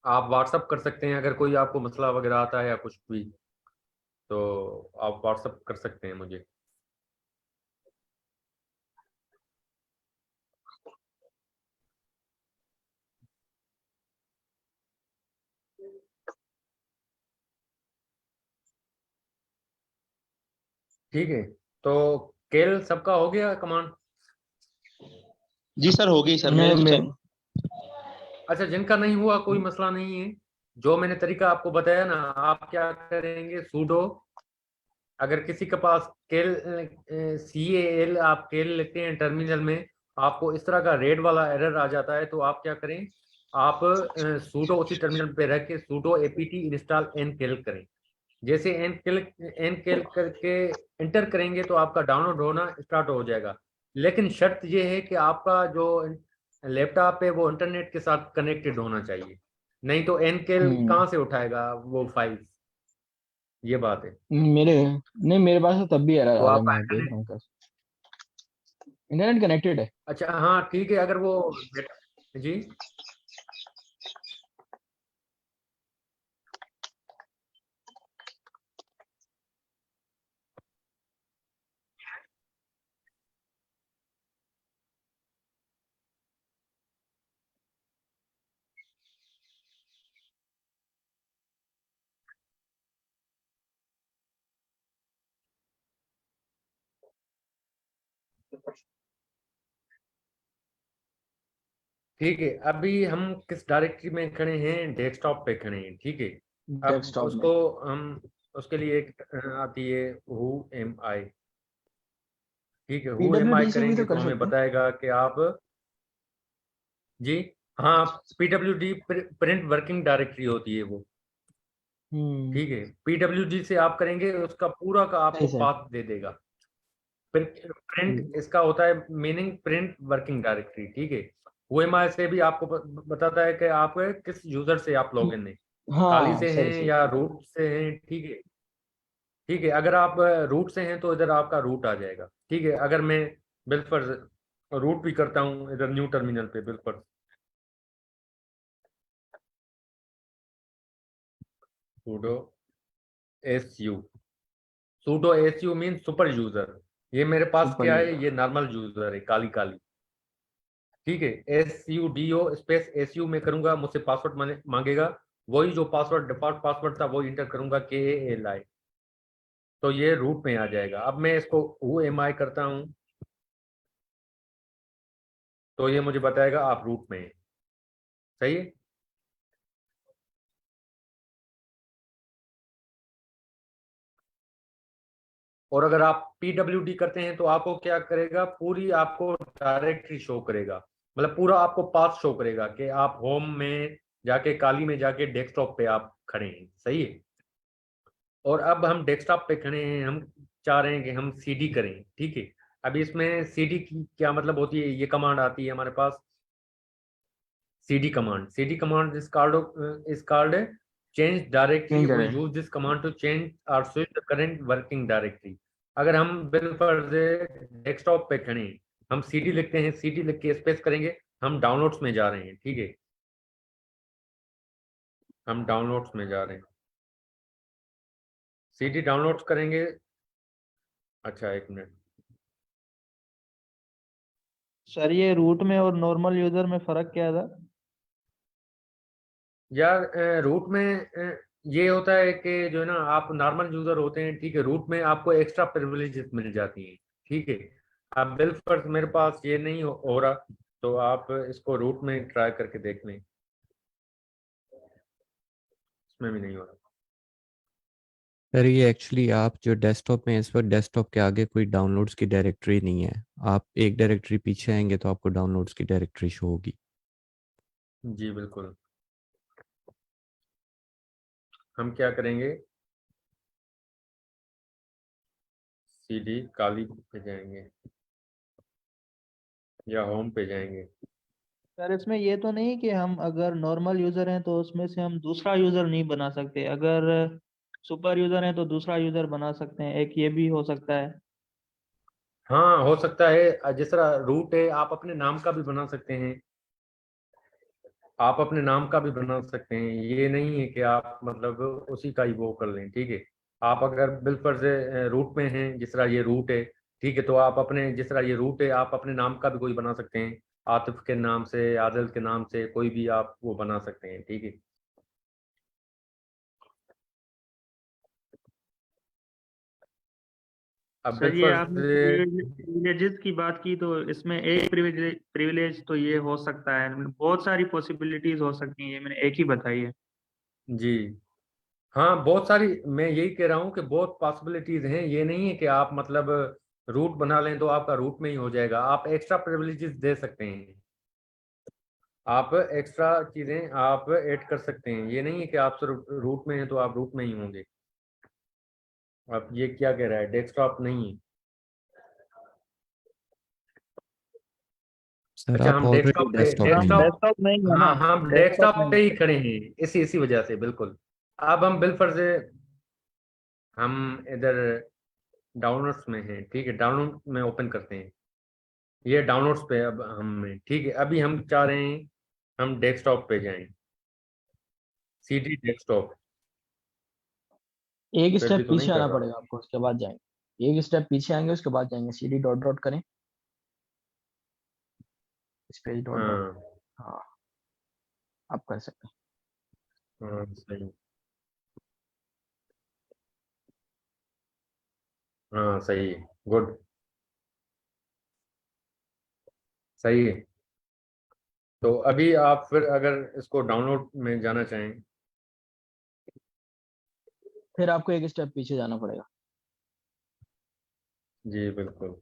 आप व्हाट्सअप कर सकते हैं अगर कोई आपको मसला वगैरह आता है या कुछ भी, तो आप व्हाट्सअप कर सकते हैं मुझे। ठीक है, तो केल सबका हो गया कमांड? जी सर, हो गई सर, मैं मेरे तो मैं चल। अच्छा, जिनका नहीं हुआ कोई मसला नहीं है। जो मैंने तरीका आपको बताया ना, आप क्या करेंगे, सूडो, अगर किसी के पास केल CAL आप केल लिखते हैं टर्मिनल में, आपको इस तरह का रेड वाला एरर आ जाता है, तो आप क्या करें, आप सूडो उसी टर्मिनल पे रख के सूडो apt इंस्टॉल nकेल करें। जैसे एन केल करके इंटर करेंगे तो आपका डाउनलोड होना स्टार्ट हो जाएगा। लेकिन शर्त ये है कि आपका जो लैपटॉप है वो इंटरनेट के साथ कनेक्टेड होना चाहिए, नहीं तो एनकेल हम्म, कहाँ से उठाएगा वो फाइल्स। ये बात है। मेरे नहीं, मेरे पास तो तब भी एरर तो आ रहा है, आपका मैं देख इंटरनेट, रहा हूँ कैसे। इंटरनेट कनेक्टेड है। अच्छा हाँ ठीक है, अगर वो जी ठीक है। अभी हम किस डायरेक्टरी में खड़े हैं, डेस्कटॉप पे खड़े हैं, ठीक है। अब डेस्कटॉप में। उसको हम, उसके लिए एक आती है हु एम आई। ठीक है, हु एम आई पीडब्ल्यूडी से भी करेंगे तो तो कर हमें सकते हैं। बताएगा कि आप, जी हाँ, PWD प्रिंट वर्किंग डायरेक्टरी होती है वो। हम्म, ठीक है, PWD से आप करेंगे उसका पूरा का आपको सही सर। पाथ दे देगा। प्रिंट ठीक। इसका होता है मीनिंग प्रिंट वर्किंग डायरेक्टरी। ठीक है, OMI से भी आपको बताता है कि आप किस यूजर से आप लॉग इन है, काली हाँ, से सही हैं सही। या रूट से हैं। ठीक है, ठीक है, अगर आप रूट से हैं तो इधर आपका रूट आ जाएगा। ठीक है, अगर मैं बिल्कुल रूट भी करता हूँ इधर न्यू टर्मिनल पे बिल्कुल, sudo su, sudo su mean super user. ये मेरे पास सुपर क्या यूजर। है, ये नॉर्मल यूजर है, काली काली। ठीक है, SUDO स्पेस SU में करूंगा, मुझसे पासवर्ड मांगेगा, वही जो पासवर्ड डिफॉल्ट पासवर्ड था वही इंटर करूंगा, KALI, तो ये रूट में आ जाएगा। अब मैं इसको WMI करता हूँ तो ये मुझे बताएगा आप रूट में हैं। सही है। और अगर आप PWD करते हैं तो आपको क्या करेगा, पूरी आपको डायरेक्टरी शो करेगा, मतलब पूरा आपको पाथ शो करेगा कि आप होम में जाके, काली में जाके डेस्कटॉप पे आप खड़े हैं। सही है। और अब हम डेस्कटॉप पे खड़े हैं, हम चाह रहे हैं कि हम सीडी करें, ठीक है। अभी इसमें सीडी की क्या मतलब होती है, ये कमांड आती है हमारे पास, cd command is called change directory. Change We directory. use this command to change or switch the current working directory. अगर हम बिलफर्ज डेस्कटॉप पे खड़े हैं, हम cd लिखते हैं, cd लिख के स्पेस करेंगे, हम डाउनलोड्स में जा रहे हैं, ठीक है, हम डाउनलोड्स में जा रहे हैं, cd डाउनलोड्स करेंगे। अच्छा एक मिनट, सर ये रूट में और नॉर्मल यूजर में फर्क क्या था? यार रूट में ये होता है कि जो है ना, आप नॉर्मल यूजर होते हैं, ठीक है, रूट में आपको एक्स्ट्रा प्रिविलेजेस मिल जाती हैं, ठीक है। अब बिलफर्ज मेरे पास ये नहीं हो रहा, तो आप इसको रूट में ट्राई करके देख लें, इसमें भी नहीं हो रहा। सर ये एक्चुअली आप जो डेस्कटॉप में हैं, इस वक्त डेस्कटॉप के आगे कोई डाउनलोड्स की डायरेक्टरी नहीं है। आप एक डायरेक्टरी पीछे आएंगे तो आपको डाउनलोड्स की डायरेक्टरी शो होगी। जी बिल्कुल, हम क्या करेंगे, सीडी काली पे जाएंगे या होम पे जाएंगे। सर इसमें ये तो नहीं कि हम अगर नॉर्मल यूजर हैं तो उसमें से हम दूसरा यूजर नहीं बना सकते, अगर सुपर यूजर हैं तो दूसरा यूजर बना सकते हैं, एक ये भी हो सकता है? हाँ हो सकता है, जिस तरह रूट है, आप अपने नाम का भी बना सकते हैं, आप अपने नाम का भी बना सकते हैं, ये नहीं है कि आप मतलब उसी का ही वो कर लें, ठीक है। आप अगर बिलफर्ज रूट में हैं, जिस तरह ये रूट है, ठीक है, तो आप अपने, जिस तरह ये रूट है, आप अपने नाम का भी कोई बना सकते हैं, आतिफ के नाम से, आदिल के नाम से, कोई भी आप वो बना सकते हैं, ठीक है। अब सर ये बिलफर्ज आपने प्रिविलेजेस की बात की, तो इसमें एक प्रिविलेज तो ये हो सकता है, बहुत सारी पॉसिबिलिटीज हो सकती हैं, ये मैंने एक ही बताई है। जी हाँ, बहुत सारी, मैं यही कह रहा हूँ कि बहुत पॉसिबिलिटीज हैं, ये नहीं है कि आप मतलब रूट बना लें तो आपका रूट में ही हो जाएगा, आप एक्स्ट्रा प्रिविलेजेस दे सकते हैं, आप एक्स्ट्रा चीजें आप ऐड कर सकते हैं, ये नहीं है कि आप सिर्फ रूट में हैं तो आप रूट में ही होंगे। अब ये क्या कह रहा है, डेस्कटॉप नहीं है। सर अच्छा, आप हम ऑलरेडी डेस्कटॉप पे, डेस्कटॉप में हम ही हैं। डेस्कटॉप, डेस्कटॉप में ही है ना? हाँ हम डेस्कटॉप डेस्कटॉप में पे ही खड़े हैं, इसी वजह से बिल्कुल। अब हम बिलफर्ज से हम इधर डाउनलोड्स में हैं, ठीक है, डाउनलोड में ओपन करते हैं, ये डाउनलोड्स पे अब हम हैं, ठीक है। अभी हम चाह रहे हैं हम डेस्कटॉप पे जाएं, सीडी डेस्कटॉप, एक फिर भी स्टेप तो नहीं पीछे कर आना रहा। पड़ेगा आपको, उसके बाद जाएंगे। एक स्टेप पीछे आएंगे, उसके बाद जाएंगे, सीडी डॉट डॉट करें, स्पेस डॉट डॉट। हाँ हाँ, आप कर सकते हाँ सही, हाँ सही है, गुड, सही है। तो अभी आप फिर अगर इसको डाउनलोड में जाना चाहें, हैं। फिर आपको एक स्टेप पीछे जाना पड़ेगा। जी बिल्कुल,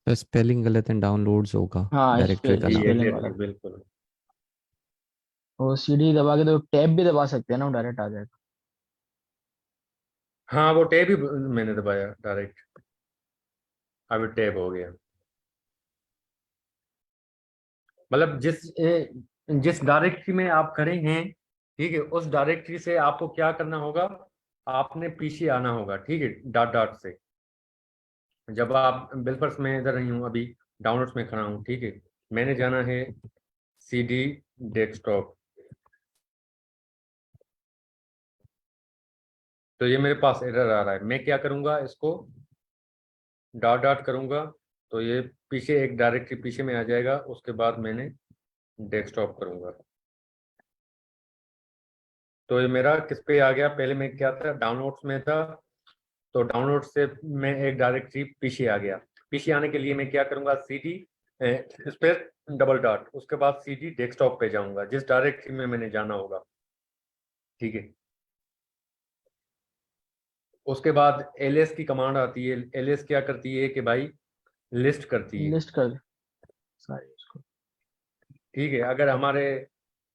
सर स्पेलिंग गलत है, डाउनलोड्स होगा हाँ, डायरेक्टरी का जी नाम। स्पेलिंग वाला। एग्जैक्टली बिल्कुल। वो सीडी दबा के तो टैब भी दबा सकते हैं ना, डायरेक्ट आ जाएगा। हाँ वो टैब ही मैंने दबाया डायरेक्ट, अभी टैब हो गया, मतलब जिस डायरेक्टरी में आप खड़े हैं, ठीक है, उस डायरेक्टरी से आपको क्या करना होगा, आपने पीछे आना होगा, ठीक है, डॉट डॉट से। जब आप बिलफर्स में इधर नहीं हूँ अभी, डाउनलोड्स में खड़ा हूँ, ठीक है, मैंने जाना है सीडी डेस्कटॉप, तो ये मेरे पास एरर आ रहा है, मैं क्या करूँगा, इसको डॉट डॉट करूँगा तो ये पीछे एक डायरेक्टरी पीछे में आ जाएगा, उसके बाद मैंने डेस्कटॉप करूँगा तो ये मेरा किस पे आ गया, पहले मैं क्या था, डाउनलोड्स में था, तो डाउनलोड से मैं एक डायरेक्टरी पीछे आ गया, पीछे आने के लिए मैं क्या करूँगा, सीडी स्पेस डबल डॉट, उसके बाद सीडी डेस्कटॉप पे जाऊँगा, जिस डायरेक्टरी में मैंने जाना होगा, ठीक है। उसके बाद ls की कमांड आती है। ls क्या करती है कि भाई लिस्ट करती है। लिस्ट कर दे सारे उसको। ठीक है, अगर हमारे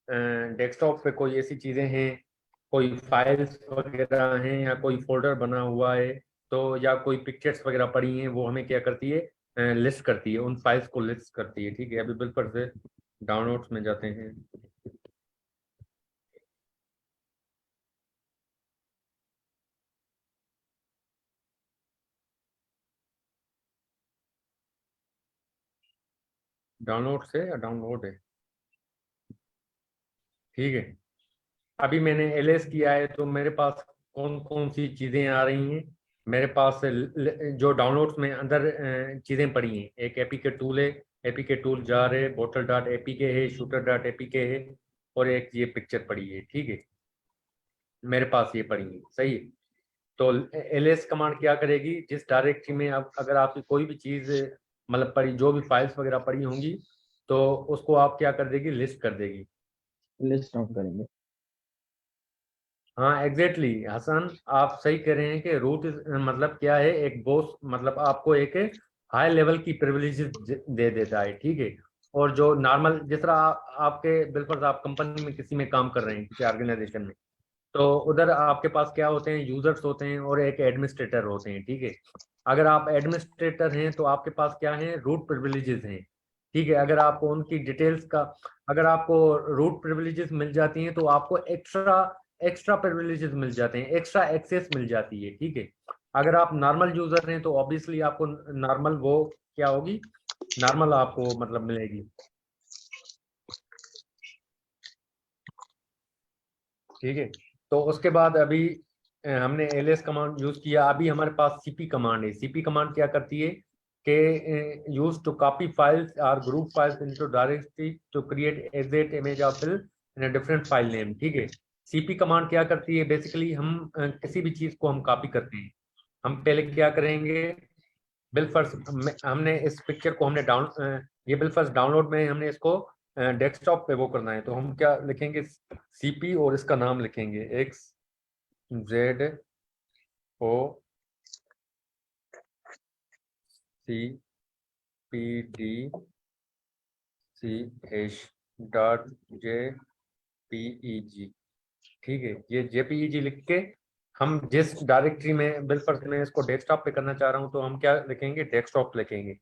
डेस्कटॉप पे कोई ऐसी चीजें हैं, कोई फाइल्स वगैरह हैं या कोई फोल्डर बना हुआ है, तो या कोई पिक्चर्स वगैरह पड़ी हैं, वो हमें क्या करती है, लिस्ट करती है, उन फाइल्स को लिस्ट करती है। ठीक है, अभी बिल्कुल से डाउनलोड्स में जाते हैं। डाउनलोड से या डाउनलोड है, ठीक है। अभी मैंने ls किया है, तो मेरे पास कौन कौन सी चीजें आ रही हैं। मेरे पास जो डाउनलोड्स में अंदर चीजें पड़ी हैं, एक एपीके टूल है, एपीके टूल जार है, बोटल डॉट एपीके है, शूटर डॉट एपीके है, और एक ये पिक्चर पड़ी है। ठीक है, मेरे पास ये पड़ी है, सही है। तो ls कमांड क्या करेगी, जिस डायरेक्टरी में अब अगर आपकी कोई भी चीज मतलब पड़ी, जो भी फाइल्स वगैरह पड़ी होंगी, तो उसको आप क्या कर देगी, लिस्ट कर देगी। लिस्ट आउट करेंगे। हाँ एग्जैक्टली हसन, आप सही कह रहे हैं कि रूट मतलब क्या है, एक बॉस मतलब आपको एक हाई लेवल की प्रिविलेजेस दे देता है। ठीक है, और जो नॉर्मल जिस तरह आपके बिल्कुल आप कंपनी में किसी में काम कर रहे हैं, किसी ऑर्गेनाइजेशन में, तो उधर आपके पास क्या होते हैं, यूजर्स होते हैं और एक एडमिनिस्ट्रेटर होते हैं। ठीक है, अगर आप एडमिनिस्ट्रेटर हैं तो आपके पास क्या है, रूट प्रिविलेजेस हैं। ठीक है, अगर आपको उनकी डिटेल्स का, अगर आपको रूट प्रिविलेजेस मिल जाती हैं, तो आपको एक्स्ट्रा एक्स्ट्रा प्रिविलेजेस मिल जाते हैं, एक्स्ट्रा एक्सेस मिल जाती है। ठीक है, अगर आप नॉर्मल यूजर हैं तो ऑब्वियसली आपको नॉर्मल वो क्या होगी, नॉर्मल आपको मतलब मिलेगी। ठीक है, तो उसके बाद अभी हमने ls कमांड यूज किया। अभी हमारे पास cp कमांड है। cp कमांड क्या करती है कि यूज टू कॉपी फाइल्स और group files into directory to create exact image of file in a different file name. ठीक है, cp कमांड क्या करती है, बेसिकली हम किसी भी चीज को हम कॉपी करते हैं, हम पहले क्या करेंगे, बिलफर्स्ट हमने इस पिक्चर को हमने ये बिलफर्स्ट डाउनलोड में हमने इसको डेस्कटॉप पे वो करना है, तो हम क्या लिखेंगे, cp और इसका नाम लिखेंगे XOCPDCH.jpeg। ठीक है, ये jpeg लिख के हम जिस डायरेक्टरी में बिलफर्स्ट में इसको डेस्कटॉप पे करना चाह रहा हूँ, तो हम क्या लिखेंगे, डेस्कटॉप लिखेंगे।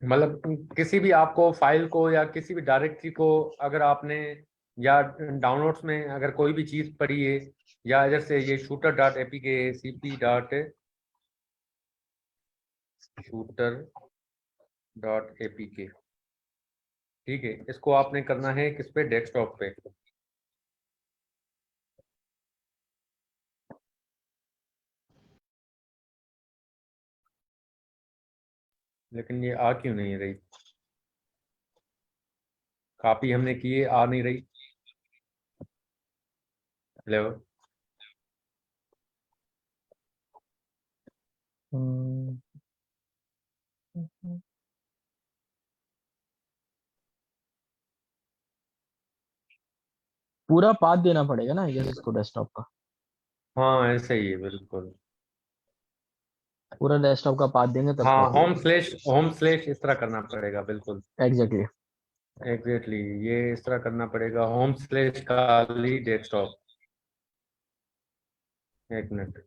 मतलब किसी भी आपको फाइल को या किसी भी डायरेक्टरी को अगर आपने, या डाउनलोड्स में अगर कोई भी चीज पड़ी है, या इधर से ये shooter dot APK, cp dot shooter dot APK. ठीक है, इसको आपने करना है किस पे, डेस्कटॉप पे। लेकिन ये आ क्यों नहीं रही, कॉपी हमने की है, आ नहीं रही। हेलो, पूरा पाथ देना पड़ेगा ना जैसे इसको डेस्कटॉप का, हाँ ऐसे ही है बिल्कुल। पूरा डेस्कटॉप का पाथ देंगे तब हाँ, कॉपी होम स्लैश इस तरह करना पड़ेगा, बिल्कुल एग्जैक्टली। एग्जैक्टली ये इस तरह करना पड़ेगा, होम स्लैश खाली डेस्कटॉप। एक मिनट,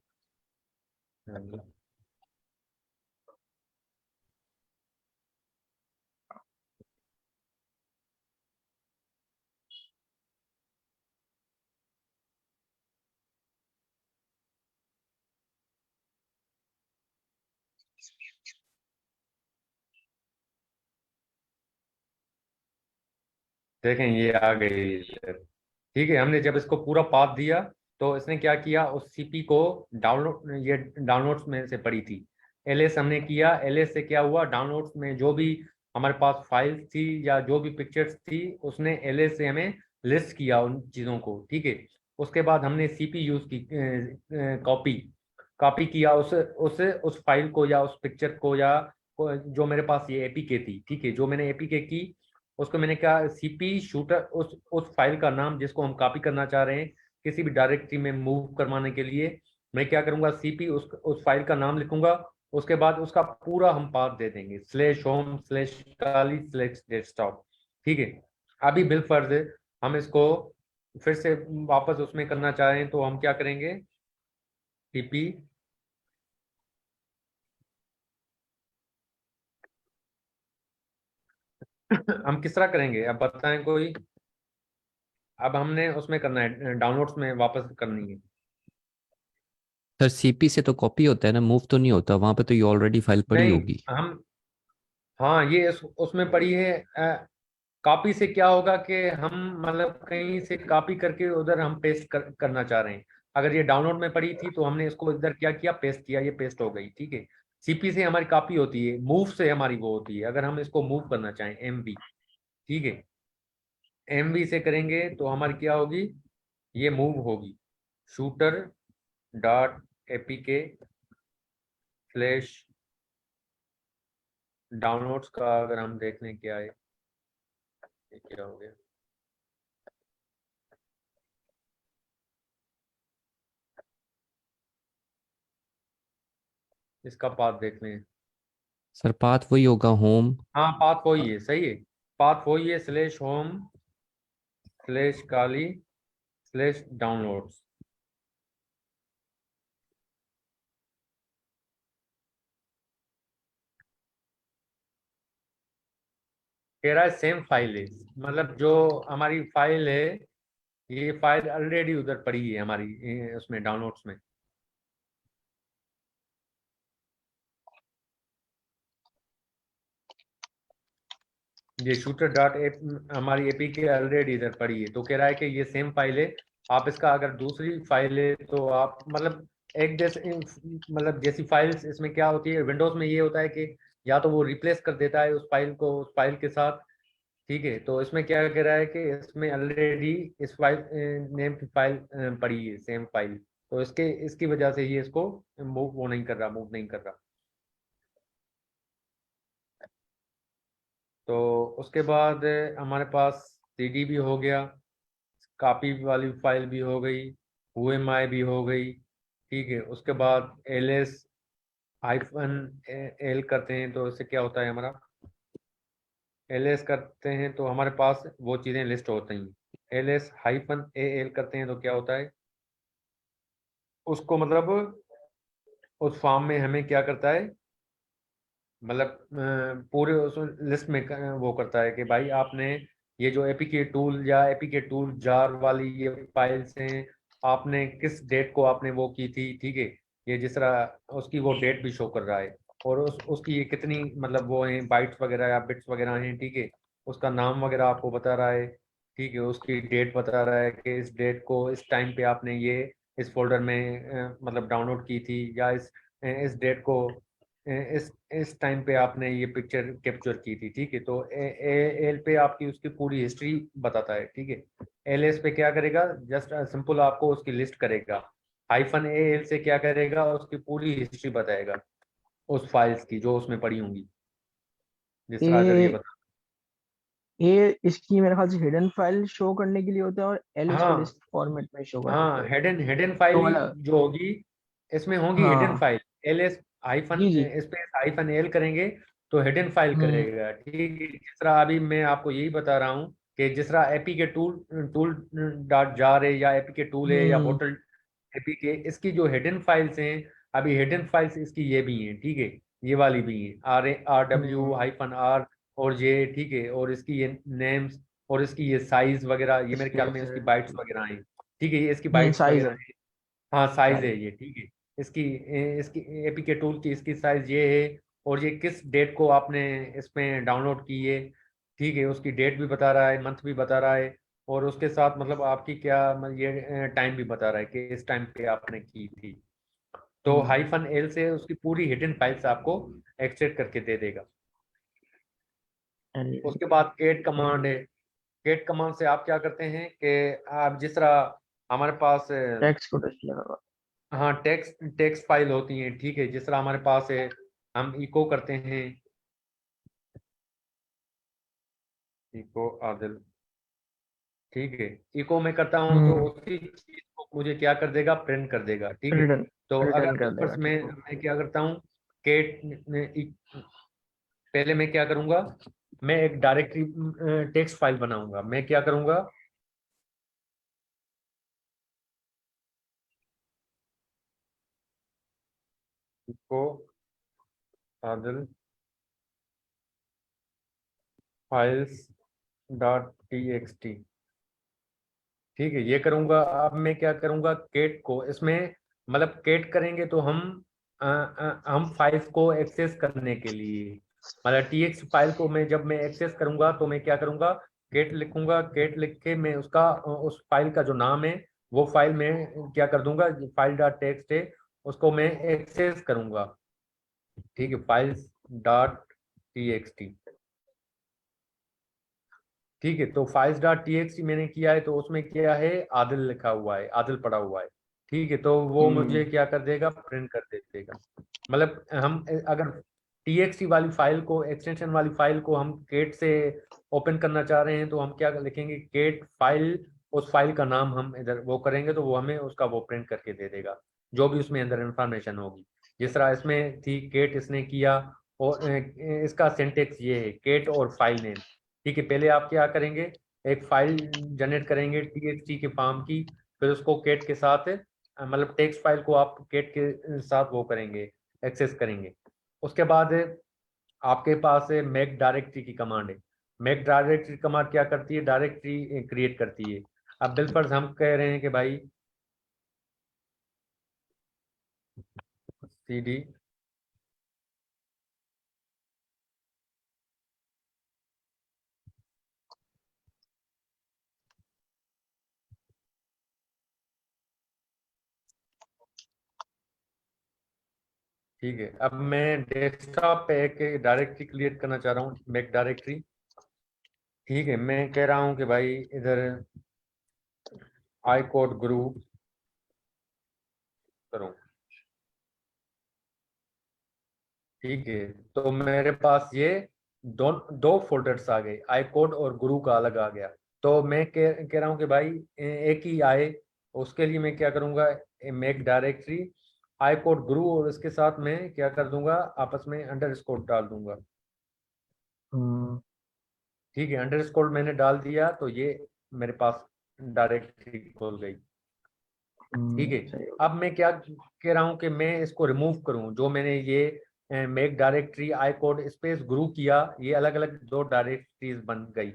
देखें ये आ गई इधर। ठीक है, हमने जब इसको पूरा पाथ दिया, तो इसने क्या किया, उस सीपी को डाउनलोड, ये डाउनलोड्स में से पड़ी थी, ls हमने किया, ls से क्या हुआ, डाउनलोड्स में जो भी हमारे पास फाइल्स थी या जो भी पिक्चर्स थी, उसने ls से हमें लिस्ट किया उन चीज़ों को। ठीक है, उसके बाद हमने सीपी यूज की, कॉपी। कॉपी किया उस फाइल को या उस पिक्चर को या जो मेरे पास ये एपीके थी, ठीक है, जो मैंने एपीके की उसको मैंने कहा सीपी शूटर, उस फाइल का नाम जिसको हम कॉपी करना चाह रहे हैं किसी भी डायरेक्टरी में मूव करवाने के लिए, मैं क्या करूंगा सीपी उस फाइल का नाम लिखूंगा, उसके बाद उसका पूरा हम पाथ दे देंगे /home/kali/desktop, ठीक है। अभी बिलफर्ज हम इसको फिर से वापस उसमें करना चाहें तो हम क्या करेंगे, सीपी हम किस तरह करेंगे अब बताएं कोई। अब हमने उसमें करना है, डाउनलोड्स में वापस करनी है। सर सीपी से तो कॉपी होता है ना, मूव तो नहीं होता, वहां पे तो ये ऑलरेडी फाइल पड़ी नहीं होगी। हम, हाँ ये उसमें पड़ी है। कॉपी से क्या होगा कि हम मतलब कहीं से कॉपी करके उधर हम पेस्ट करना चाह रहे हैं। अगर ये डाउनलोड में पड़ी थी तो हमने इसको इधर क्या किया, पेस्ट किया, ये पेस्ट हो गई, ठीक है। सीपी से हमारी कॉपी होती है, मूव से हमारी वो होती है अगर हम इसको मूव करना चाहें एमवी, ठीक है। एमवी से करेंगे तो हमारी क्या होगी, ये मूव होगी shooter.apk/, डाउनलोड्स का अगर हम देख लें क्या है, ये क्या हो गया, इसका पाथ देख लें। सर पाथ वही होगा, होम। हाँ पाथ वही है, सही है, पाथ वही है /home/kali/downloads। कह रहा है सेम फाइल है, मतलब जो हमारी फाइल है ये फाइल ऑलरेडी उधर पड़ी है हमारी उसमें डाउनलोड्स में। ये shooter.app हमारी एपीके ऑलरेडी इधर पड़ी है, तो कह रहा है कि ये सेम फाइल है। आप इसका अगर दूसरी फाइल है तो आप मतलब एक जैसे मतलब जैसी फाइल्स इसमें क्या होती है, विंडोज में ये होता है कि या तो वो रिप्लेस कर देता है उस फाइल को उस फाइल के साथ, ठीक है। तो इसमें क्या कह रहा है कि इसमें ऑलरेडी इस फाइल नेम की फाइल पड़ी है, सेम फाइल, तो इसकी वजह से ये इसको मूव नहीं कर रहा, मूव नहीं कर रहा। तो उसके बाद हमारे पास सीडी भी हो गया, कॉपी वाली फाइल भी हो गई, OMI भी हो गई, ठीक है। उसके बाद -L करते हैं तो इससे क्या होता है, हमारा ls करते हैं तो हमारे पास वो चीज़ें लिस्ट होती हैं। ls-AL करते हैं तो क्या होता है, उसको मतलब उस फॉर्म में हमें क्या करता है, मतलब पूरे उस लिस्ट में वो करता है कि भाई आपने ये जो एपीके टूल या एपीके टूल जार वाली ये फाइल्स हैं, आपने किस डेट को आपने वो की थी, ठीक है। ये जिस तरह उसकी वो डेट भी शो कर रहा है, और उसकी ये कितनी मतलब वो हैं बाइट्स वगैरह या बिट्स वगैरह हैं, ठीक है। उसका नाम वगैरह आपको बता रहा है, ठीक है। उसकी डेट बता रहा है कि इस डेट को इस टाइम पे आपने ये इस फोल्डर में मतलब डाउनलोड की थी, या इस डेट को इस टाइम पे आपने ये पिक्चर कैप्चर की थी, ठीक है। तो एल पे आपकी उसकी पूरी हिस्ट्री बताता है, ठीक है। एल पे क्या करेगा, जस्ट सिंपल आपको उसकी लिस्ट करेगा। -AL से क्या करेगा, उसकी पूरी हिस्ट्री बताएगा उस फाइल्स की जो उसमें पड़ी होंगी, जिस तरह अगर ये ये बता। ये इसकी मेरे ख्याल से हिडन फाइल शो करने के लिए होता है और एल इसको हाँ लिस्ट फॉर्मेट में शो कर देता हाँ, है। हिडन फाइल तो ही वाला जो होगी इसमें होंगी हिडन हाँ फाइल। LS हाइफन जी जी स्पेस -L करेंगे तो हिडन फाइल हम्म करेगा, ठीक है। जिस तरह अभी मैं आपको यही बता रहा हूँ कि जिस तरह एपी के टूल.jar है या एपी के टूल है या हम्म बोटल एपी के, इसकी जो हिडन फाइल्स हैं, अभी हिडन फाइल्स इसकी ये भी हैं, ठीक है। ये वाली भी हैं RW-R और ये, ठीक है। और इसकी ये नेम्स और इसकी ये साइज वगैरह, ये मेरे ख्याल में स्पेस इसकी है बाइट्स वगैरह हैं, ठीक है। ये इसकी बाइट्स साइज वगैरह है है, हाँ साइज है साइज ये, ठीक है। इसकी इसकी एपीके टूल की इसकी साइज ये है, और ये किस डेट को आपने इसमें डाउनलोड की है, ठीक है। उसकी डेट भी बता रहा है, मंथ भी बता रहा है, और उसके साथ मतलब आपकी क्या ये टाइम भी बता रहा है कि इस टाइम पे आपने की थी। तो -L से उसकी पूरी हिडन फाइल्स आपको एक्सट्रैक्ट करके दे देगा। उसके बाद कैट कमांड है। कैट कमांड से आप क्या करते हैं कि आप जिस तरह हमारे पास टेक्स्ट को डिस्प्ले करवा हाँ, टेक्स्ट फाइल होती हैं, ठीक है, जिस तरह हमारे पास है, हम इको करते हैं, इको आदिल, ठीक है, इको में करता हूँ तो उसी चीज को मुझे क्या कर देगा, प्रिंट कर देगा, ठीक है। रिटर्न तो रिटर्न अगर कर देगा, मैं ठीक है। मैं क्या करता हूँ, केट पहले मैं क्या करूंगा, मैं एक डायरेक्टरी टेक्स्ट फाइल बनाऊंगा, मैं क्या करूंगा, echo Adil files dot TXT, ठीक है, ये करूंगा। अब मैं क्या करूंगा, केट को इसमें, मतलब केट करेंगे तो हम फाइल्स को एक्सेस करने के लिए, मतलब टीएक्स फाइल को मैं जब मैं एक्सेस करूंगा तो मैं क्या करूंगा, केट लिखूंगा, केट लिख के मैं उसका उस फाइल का जो नाम है वो फाइल में क्या कर दूंगा, फाइल डॉट टेक्स्ट है उसको मैं एक्सेस करूंगा, ठीक है, फाइल्स डॉट टीएक्सटी, ठीक है। तो फाइल्स डॉट टीएक्सटी मैंने किया है, तो उसमें क्या है, आदिल लिखा हुआ है, आदिल पड़ा हुआ है, ठीक है, तो वो मुझे क्या कर देगा, प्रिंट कर देगा। मतलब हम अगर टीएक्सटी वाली फाइल को, एक्सटेंशन वाली फाइल को हम केट से ओपन करना चाह रहे हैं तो हम क्या लिखेंगे, केट फाइल, उस फाइल का नाम हम इधर वो करेंगे तो वो हमें उसका वो प्रिंट करके दे देगा, जो भी उसमें अंदर इंफॉर्मेशन होगी। जिस तरह इसमें थी, केट इसने किया, और इसका सिंटेक्स ये है, केट और फाइल नेम, ठीक है। पहले आप क्या करेंगे, एक फाइल जनरेट करेंगे टीएक्सटी के फॉर्म की, फिर उसको केट के साथ मतलब टेक्स्ट फाइल को आप केट के साथ वो करेंगे, एक्सेस करेंगे। उसके बाद आपके पास है मेक डायरेक्टरी की कमांड है। मेक डायरेक्टरी कमांड क्या करती है, डायरेक्टरी क्रिएट करती है। अब बिलफर्ज हम कह रहे हैं कि भाई सीडी ठीक है। अब मैं डेस्कटॉप पे एक डायरेक्टरी क्रिएट करना चाह रहा हूँ, मेक डायरेक्टरी, ठीक है। मैं कह रहा हूँ कि भाई इधर आई कोड गुरु करूँ, ठीक है। तो मेरे पास ये दो दो फोल्डर्स आ गए, आई कोड और गुरु का अलग आ गया। तो मैं कह रहा हूँ कि भाई एक ही आए, उसके लिए मैं क्या करूँगा, मेक डायरेक्टरी आई कोड गुरु, और इसके साथ मैं क्या कर दूंगा, आपस में अंडरस्कोर डाल दूंगा, ठीक है। अंडरस्कोर मैंने डाल दिया तो ये मेरे पास डायरेक्टरी खोल गई, ठीक है। सही हो अब मैं क्या कह रहा हूँ कि मैं इसको रिमूव करूँ, जो मैंने ये मेक डायरेक्टरी आई कोड स्पेस गुरु किया, ये अलग अलग दो डायरेक्टरीज बन गई।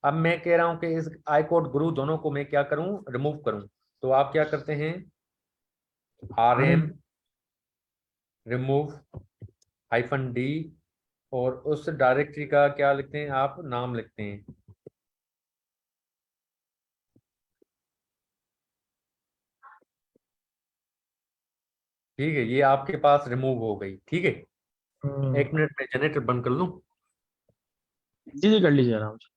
अब मैं कह रहा हूँ कि इस आई कोड गुरु दोनों को मैं क्या करूँ, रिमूव करूँ। तो आप क्या करते हैं, RM रिमूव -D, और उस डायरेक्टरी का क्या लिखते हैं, आप नाम लिखते हैं, ठीक है। ये आपके पास रिमूव हो गई, ठीक है। एक मिनट में जनरेटर बंद कर लूँ। जी जी, कर लीजिए आराम से।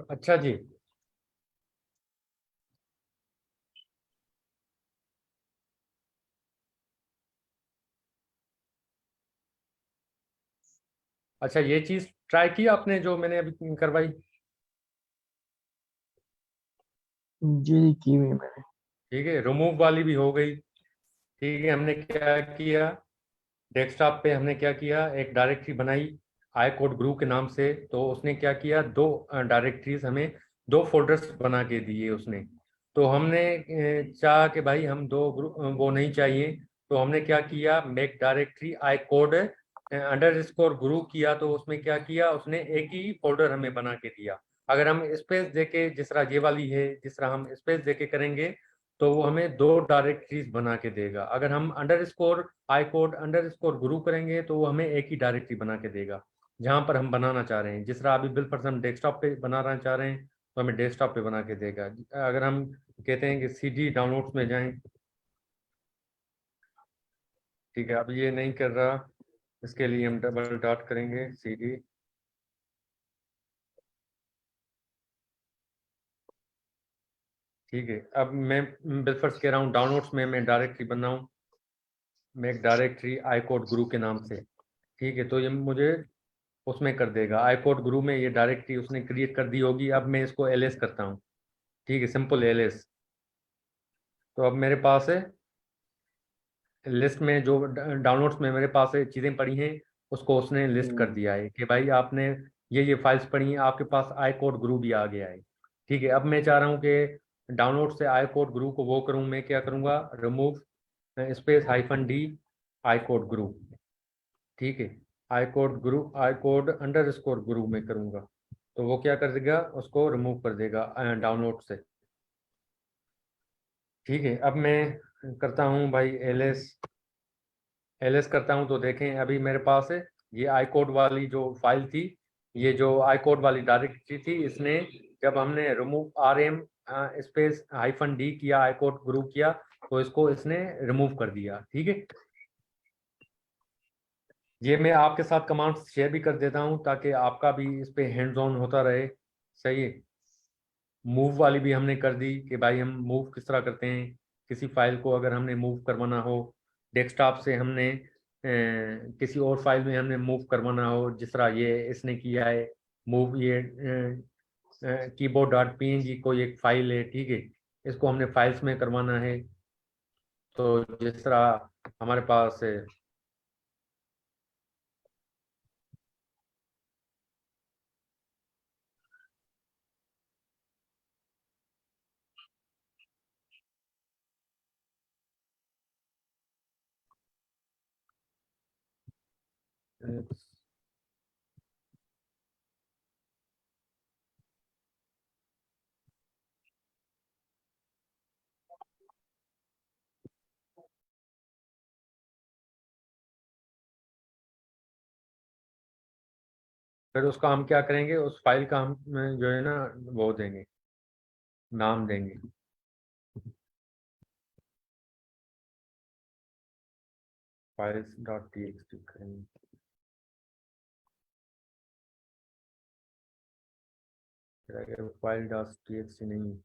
अच्छा जी, अच्छा, ये चीज ट्राई की आपने जो मैंने अभी करवाई? जी की हुई है मैंने। ठीक है, रिमूव वाली भी हो गई। ठीक है, हमने क्या किया, डेस्कटॉप पे हमने क्या किया, एक डायरेक्टरी बनाई आई कोड ग्रुप के नाम से। तो उसने क्या किया, दो डायरेक्टरीज हमें, दो फोल्डर्स बना के दिए उसने। तो हमने चाहा कि भाई हम दो ग्रुप वो नहीं चाहिए, तो हमने क्या किया, मेक डायरेक्टरी आई कोड अंडरस्कोर ग्रुप किया। तो उसमें क्या किया, उसने एक ही फोल्डर हमें बना के दिया। अगर हम स्पेस देके, जिस तरह ये वाली है, जिस तरह हम स्पेस देके करेंगे तो वो हमें दो डायरेक्टरीज बना के देगा। अगर हम अंडरस्कोर आई कोड अंडरस्कोर गुरु करेंगे तो वो हमें एक ही डायरेक्टरी बना के देगा जहां पर हम बनाना चाह रहे हैं। जिस तरह अभी बिलफर्ज हम डेस्कटॉप पे बनाना चाह रहे हैं तो हमें डेस्कटॉप पे बना के देगा। अगर हम कहते हैं कि सीडी डाउनलोड्स में जाएं, ठीक है, अब ये नहीं कर रहा, इसके लिए हम डबल डॉट करेंगे सीडी। ठीक है, अब मैं बिलफर्ज कह रहा हूँ डाउनलोड्स में मैं डायरेक्टरी बनाऊं, मेक डायरेक्टरी आई कोड गुरु के नाम से। ठीक है, तो ये मुझे उसमें कर देगा, आई कोड गुरु में ये डायरेक्टरी उसने क्रिएट कर दी होगी। अब मैं इसको एलएस करता हूँ। ठीक है, सिंपल एलएस। तो अब मेरे पास है लिस्ट में जो डाउनलोड्स में मेरे पास है चीज़ें पड़ी हैं, उसको उसने लिस्ट कर दिया है कि भाई आपने ये फाइल्स पढ़ी हैं, आपके पास आई कोड गुरु भी आ गया है। ठीक है, अब मैं चाह रहा हूँ कि डाउनलोड से आई कोड गुरु को वो करूँ। मैं क्या करूँगा, रिमूव स्पेस -d आई कोड गुरु। ठीक है, आई कोड गुरु, आई कोड अंडरस्कोर गुरु में करूँगा तो वो क्या कर देगा, उसको रिमूव कर देगा डाउनलोड से। ठीक है, अब मैं करता हूँ भाई एलएस करता हूँ। तो देखें अभी मेरे पास है ये आई कोड वाली जो फाइल थी, ये जो आई कोड वाली डायरेक्टरी थी, इसने जब हमने रिमूव rm स्पेस -d किया, आई कोड ग्रुप किया, तो इसको इसने रिमूव कर दिया। ठीक है, ये मैं आपके साथ कमांड शेयर भी कर देता हूँ ताकि आपका भी इस पे हैंड्स ऑन होता रहे। सही है, मूव वाली भी हमने कर दी कि भाई हम मूव किस तरह करते हैं किसी फाइल को। अगर हमने मूव करवाना हो डेस्कटॉप से, हमने किसी और फाइल में हमने मूव करवाना हो, जिस तरह ये इसने किया है मूव, ये कीबोर्ड.png कोई एक फाइल है। ठीक है, इसको हमने फाइल्स में करवाना है। तो जिस तरह हमारे पास है, फिर उसका हम क्या करेंगे, उस फाइल का हम जो है ना वो देंगे, नाम देंगे। files.txt करेंगे। फिर अगर file.txt नहीं,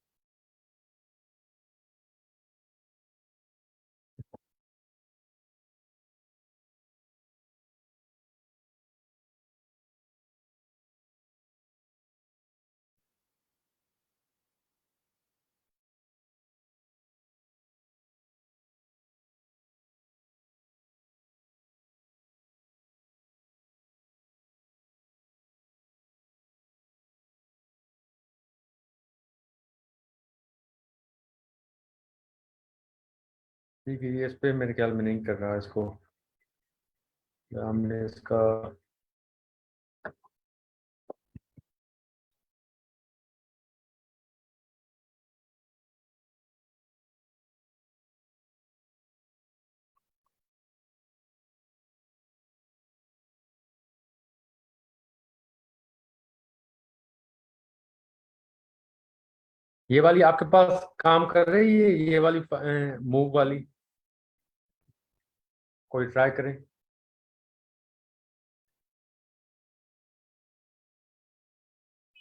ठीक है, ये इस पे मेरे ख्याल में नहीं कर रहा इसको। हमने इसका ये वाली आपके पास काम कर रही है, ये वाली मूव वाली, कोई ट्राई करें।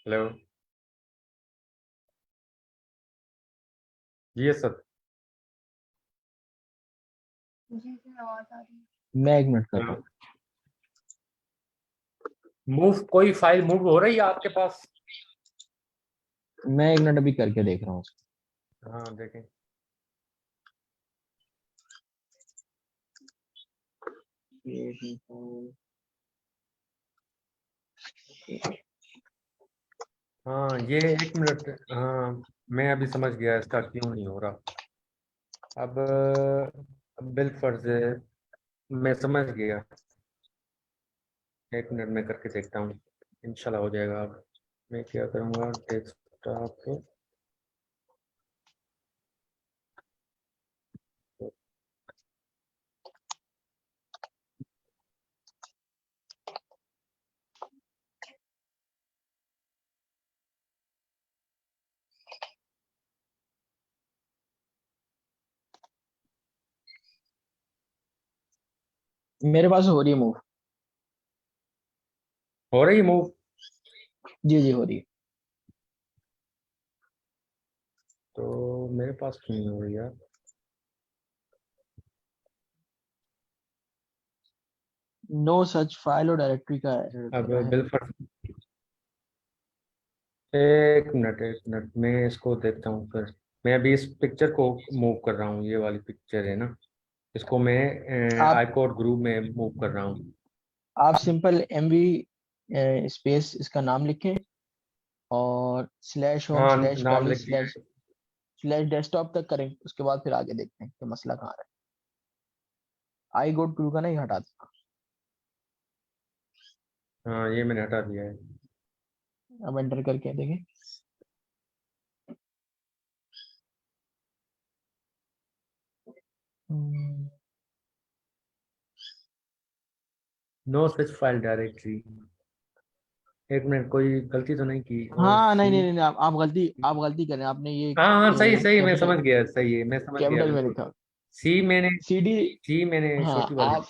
हेलो जी सर। जी जी आवाज आ रही है। मैं एक मिनट कर रहा हेलो, हूँ। मूव, कोई फाइल मूव हो रही है आपके पास? मैं एक मिनट अभी करके देख रहा हूँ। हाँ देखें। हाँ ये 1 मिनट, हाँ मैं अभी समझ गया इसका क्यों नहीं हो रहा। अब बिल फर्ज है, मैं समझ गया। 1 मिनट में करके देखता हूँ, इंशाल्लाह हो जाएगा। अब मैं क्या करूँगा, डेस्कटॉप, मेरे पास हो रही है मूव। हो रही मूव? जी जी हो रही है। तो मेरे पास क्यों नहीं हो रही यार? नो सच फाइल और डायरेक्टरी का error अब कर रहा है। बिल फर्ज, 1 मिनट मैं इसको देखता हूँ फिर। मैं अभी इस पिक्चर को मूव कर रहा हूँ, ये वाली पिक्चर है ना, इसको मैं आप आईकोड ग्रुप में मूव कर रहा हूँ। आप सिंपल MV स्पेस इसका नाम लिखें और स्लैश होम हाँ स्लैश नाम कर्ली लिख दिया स्लैश स्लैश डेस्कटॉप तक करें, उसके बाद फिर आगे देखते हैं कि मसला कहाँ है। आई गो टू का नहीं हटा देगा। है। हाँ ये मैंने हटा दिया है। अब एंटर करके देखें। Hmm, no such file directory. 1 minute, कोई गलती तो नहीं की? और हाँ नहीं सी, नहीं नहीं नहीं, आप गलती करें, आपने ये हाँ हाँ सही सही, मैं कैपिटल समझ गया, सही है, मैं समझ गया कैपिटल में बिल्कुल। लिखा। सी मैंने, CD। सी मैंने हाँ छोटी वाली।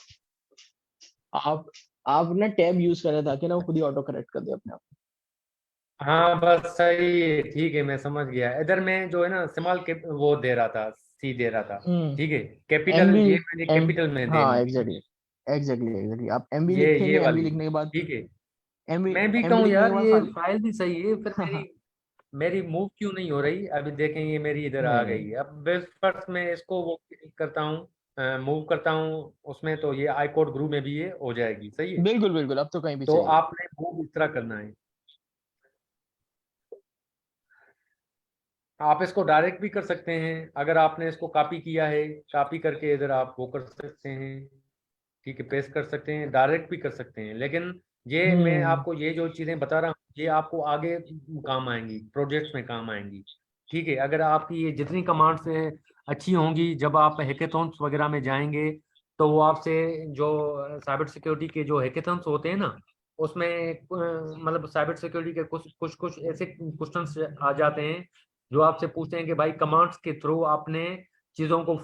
आप आप ना टैब यूज कर रहे ताकि ना वो खुद ही ऑटो करेक्ट कर दे अपने आप। हाँ बस सही है, ठीक है, मैं समझ गया। इधर मैं जो है ना स्मॉल के वो दे रहा था, सी दे रहा था। ठीक है, कैपिटल MB ये मैंने एम कैपिटल में हाँ देनी थी। एग्जैक्टली एग्जैक्टली एग्जैक्टली आप MB ये लिखेंगे, MB वाली, लिखने के बाद ठीक है। MB मैं भी MB कहूँ लिखने के यार बाद ये खाली फाइल भी सही है, फिर मेरी हाँ मेरी मूव क्यों नहीं हो रही? अभी देखें, ये मेरी इधर आ नहीं गई नहीं है। अब बेस्ट फर्स्ट में इसको वो करता हूँ, मूव करता हूँ उसमें, तो ये आई कोड ग्रुप में भी ये हो जाएगी, सही है। बिल्कुल बिल्कुल, अब तो कहीं भी तो चाहिए। आपने मूव इस तरह करना है। आप इसको डायरेक्ट भी कर सकते हैं, अगर आपने इसको कॉपी किया है, कॉपी करके इधर आप वो कर सकते हैं, ठीक है, पेस्ट कर सकते हैं, डायरेक्ट भी कर सकते हैं। लेकिन ये मैं हम्म आपको ये जो चीज़ें बता रहा हूँ, ये आपको आगे काम आएंगी, प्रोजेक्ट्स में काम आएंगी। ठीक है, अगर आपकी ये जितनी कमांड्स अच्छी होंगी, जब आप हैकेथॉन्स वगैरह में जाएंगे, तो वो आपसे जो साइबर सिक्योरिटी के जो हैकेथॉन्स होते हैं ना, उसमें मतलब साइबर सिक्योरिटी के कुछ कुछ कुछ ऐसे क्वेश्चंस आ जाते हैं जो आपसे पूछते हैं कि भाई कमांड्स के थ्रू आपने चीज़ों को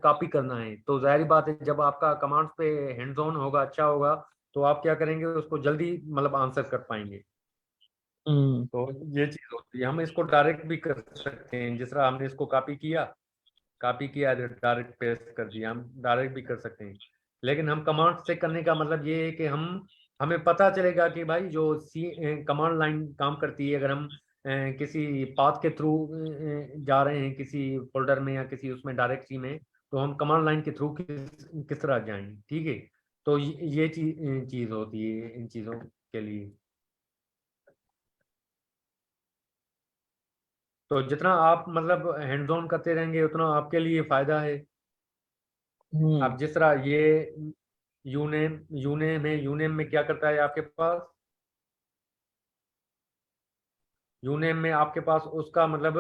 कॉपी करना है। तो जाहिर बात है, जब आपका कमांड्स पे हैंड्स ऑन होगा, अच्छा होगा, तो आप क्या करेंगे, उसको जल्दी मतलब आंसर कर पाएंगे। हम्म तो ये चीज़ होती है। हम इसको डायरेक्ट भी कर सकते हैं, जिस तरह हमने इसको कॉपी किया डायरेक्ट पेस्ट कर दिया, हम डायरेक्ट भी कर सकते हैं। लेकिन हम कमांड से करने का मतलब ये है कि हमें पता चलेगा कि भाई जो सी कमांड लाइन काम करती है, अगर हम किसी पाथ के थ्रू जा रहे हैं किसी फोल्डर में या किसी उसमें डायरेक्टरी में, तो हम कमांड लाइन के थ्रू किस तरह जाएं, ठीक है। तो ये चीज होती है इन चीजों के लिए। तो जितना आप मतलब हैंड्स ऑन करते रहेंगे, उतना आपके लिए फायदा है। हम्म अब जिस तरह ये यूनेम में क्या करता है आपके पास, यूनेम में आपके पास उसका मतलब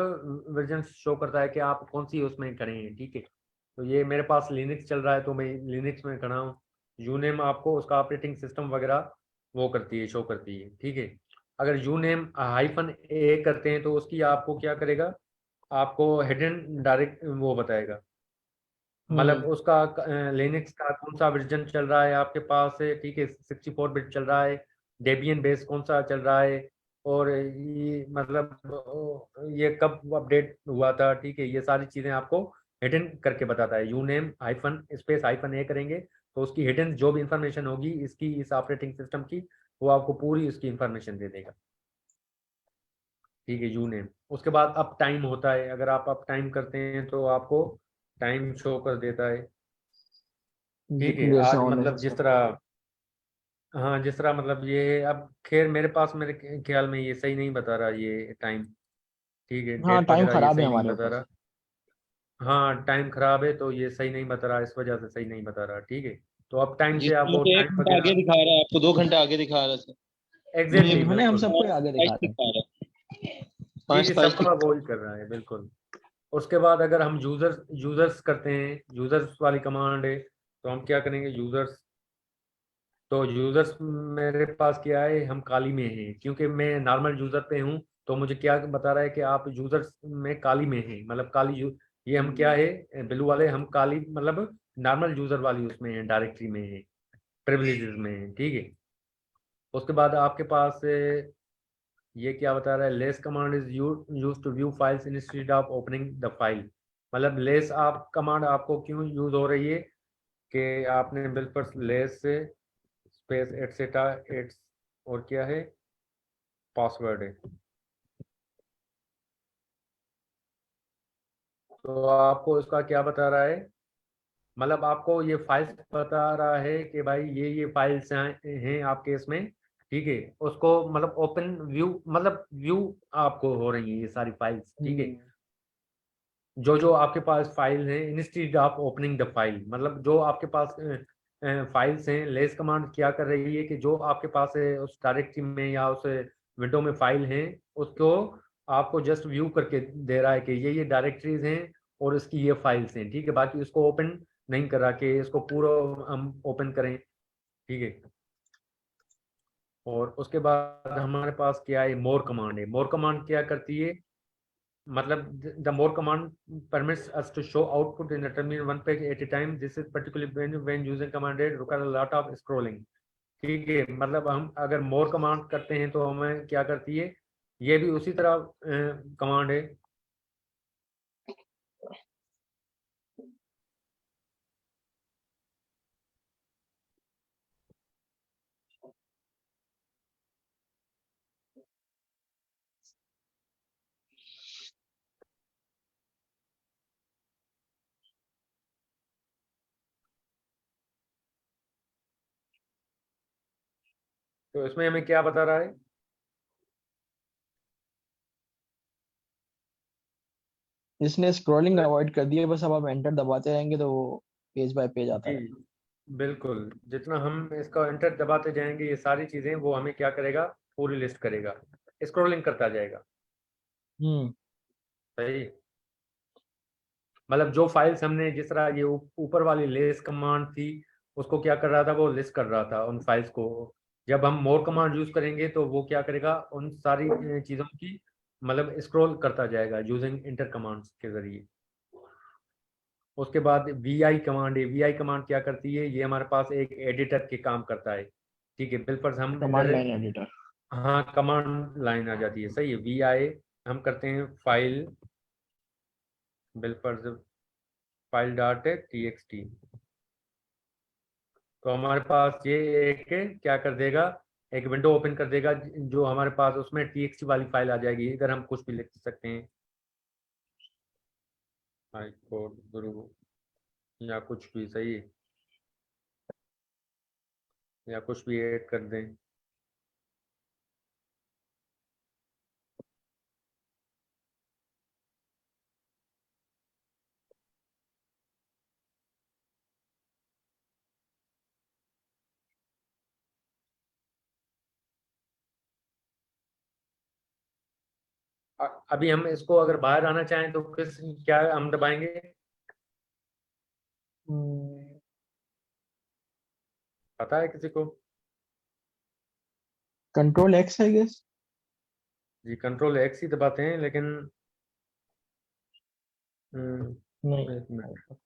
वर्जन शो करता है कि आप कौन सी उसमें करेंगे, ठीक है। तो ये मेरे पास लिनक्स चल रहा है, तो मैं लिनक्स में खड़ा हूँ। यूनेम आपको उसका ऑपरेटिंग सिस्टम वगैरह वो करती है, शो करती है, ठीक है। अगर यूनेम -A करते हैं, तो उसकी आपको क्या करेगा, आपको हिडन डायरेक्ट वो बताएगा, मतलब हम्म उसका लिनक्स का कौन सा वर्जन चल रहा है आपके पास है, ठीक है, 64 बिट चल रहा है, डेबियन बेस कौन सा चल रहा है, और ये मतलब ये कब अपडेट हुआ था, ठीक है। ये सारी चीज़ें आपको हिडन करके बताता है। यूनेम -स्पेस -A करेंगे, तो उसकी हिडन जो भी इंफॉर्मेशन होगी इसकी, इस ऑपरेटिंग सिस्टम की, वो आपको पूरी इसकी इंफॉर्मेशन दे देगा। ठीक है, यू नेम। उसके बाद अप टाइम होता है, अगर आप अप टाइम करते हैं तो आपको टाइम शो कर देता है। ठीक है, जैसे आज होने मतलब से जिस तरह, हाँ जिस तरह मतलब ये अब खैर मेरे पास मेरे ख्याल में ये सही नहीं बता रहा ये टाइम। ठीक है, हाँ डेट टाइम वगैरह ये खराब है सही नहीं हमारे बता पास। रहा। हाँ टाइम खराब है तो ये सही नहीं बता रहा, इस वजह से सही नहीं बता रहा। ठीक है, तो अब टाइम जी से तो आपको मुझे 1 टाइम घंटा आगे वगैरह दिखा रहा है, आपको 2 घंटे आगे दिखा रहा है सर। ये एग्जैक्टली मैंने हम बिल्कुल। सबको आगे दिखा रहे हैं। दिखा रहा है जी 5 जी, 27 सबका वही कर रहा है बिल्कुल। उसके बाद अगर हम यूजर्स करते हैं, यूजर्स वाली कमांड है, तो हम क्या करेंगे यूजर्स। तो यूजर्स मेरे पास क्या है, हम काली में हैं क्योंकि मैं नॉर्मल यूजर पे हूँ। तो मुझे क्या बता रहा है कि आप यूजर्स में काली में हैं, मतलब ये हम क्या है ब्लू वाले, हम काली मतलब नॉर्मल यूजर वाली उसमें हैं, डायरेक्टरी में है, प्रिविलेजेस में है। ठीक है, उसके बाद आपके पास ये क्या बता रहा है, less command is use to view files instead of opening the file. मतलब लेस आप कमांड आपको क्यों यूज हो रही है कि आपने बिल्कुल लेस से स्पेस एटसेट्रा एट्स और क्या है पासवर्ड है। तो आपको इसका क्या बता रहा है, मतलब आपको ये फाइल्स बता रहा है कि भाई ये फाइल्स हैं आपके इसमें। ठीक है, उसको मतलब ओपन व्यू मतलब व्यू आपको हो रही है ये सारी फाइल्स। ठीक है, जो आपके पास फाइल हैं instead of opening the file, मतलब जो आपके पास फाइल्स हैं, लेस कमांड क्या कर रही है कि जो आपके पास है उस डायरेक्टरी में या उस विंडो में फाइल हैं, उसको आपको जस्ट व्यू करके दे रहा है कि ये डायरेक्टरीज हैं और इसकी ये फाइल्स हैं। ठीक है, बाकी उसको ओपन नहीं कर रहा कि इसको पूरा हम ओपन करें। ठीक है, और उसके बाद हमारे पास क्या है, मोर कमांड है। मोर कमांड क्या करती है, मतलब the more command permits us to show output in a terminal one page at a time. This is particularly when using commanded require a lot of scrolling. ठीक है, मतलब हम अगर मोर कमांड करते हैं तो हमें क्या करती है, ये भी उसी तरह कमांड है। तो इसमें हमें क्या बता रहा है, इसने स्क्रॉलिंग अवॉइड कर दी है, बस अब आप एंटर दबाते रहेंगे तो वो पेज बाय पेज आता जी रहेगा। बिल्कुल, जितना हम इसका एंटर दबाते जाएंगे ये सारी चीजें वो हमें क्या करेगा, पूरी लिस्ट करेगा, स्क्रॉलिंग करता जाएगा। हम्म सही, मतलब जो फाइल्स हमने जिस तरह ये ऊपर वाली लेस कमांड थी उसको क्या कर रहा था, वो लिस्ट कर रहा था उन फाइल्स को। जब हम मोर कमांड यूज करेंगे तो वो क्या करेगा, उन सारी चीजों की मतलब स्क्रॉल करता जाएगा यूजिंग इंटर कमांड्स के जरिए। उसके बाद वी कमांड है। वी कमांड क्या करती है, ये हमारे पास एक एडिटर के काम करता है। ठीक है, बिल्कुल हम कमांड इधर, लाइन एडिटर। हाँ कमांड लाइन आ जाती है। सही है, वी हम करते हैं फाइल बिल्कुल फाइल डॉट टीएक्सटी। तो हमारे पास ये एक क्या कर देगा, एक विंडो ओपन कर देगा जो हमारे पास उसमें टीएक्सटी वाली फाइल आ जाएगी। इधर हम कुछ भी लिख सकते हैं, हाई कोड गुरु या कुछ भी। सही है, या कुछ भी ऐड कर दें। अभी हम इसको अगर बाहर आना चाहें तो किस क्या हम दबाएंगे, पता है किसी को? Control X I guess. जी कंट्रोल एक्स ही दबाते हैं लेकिन नहीं। एक मिनट,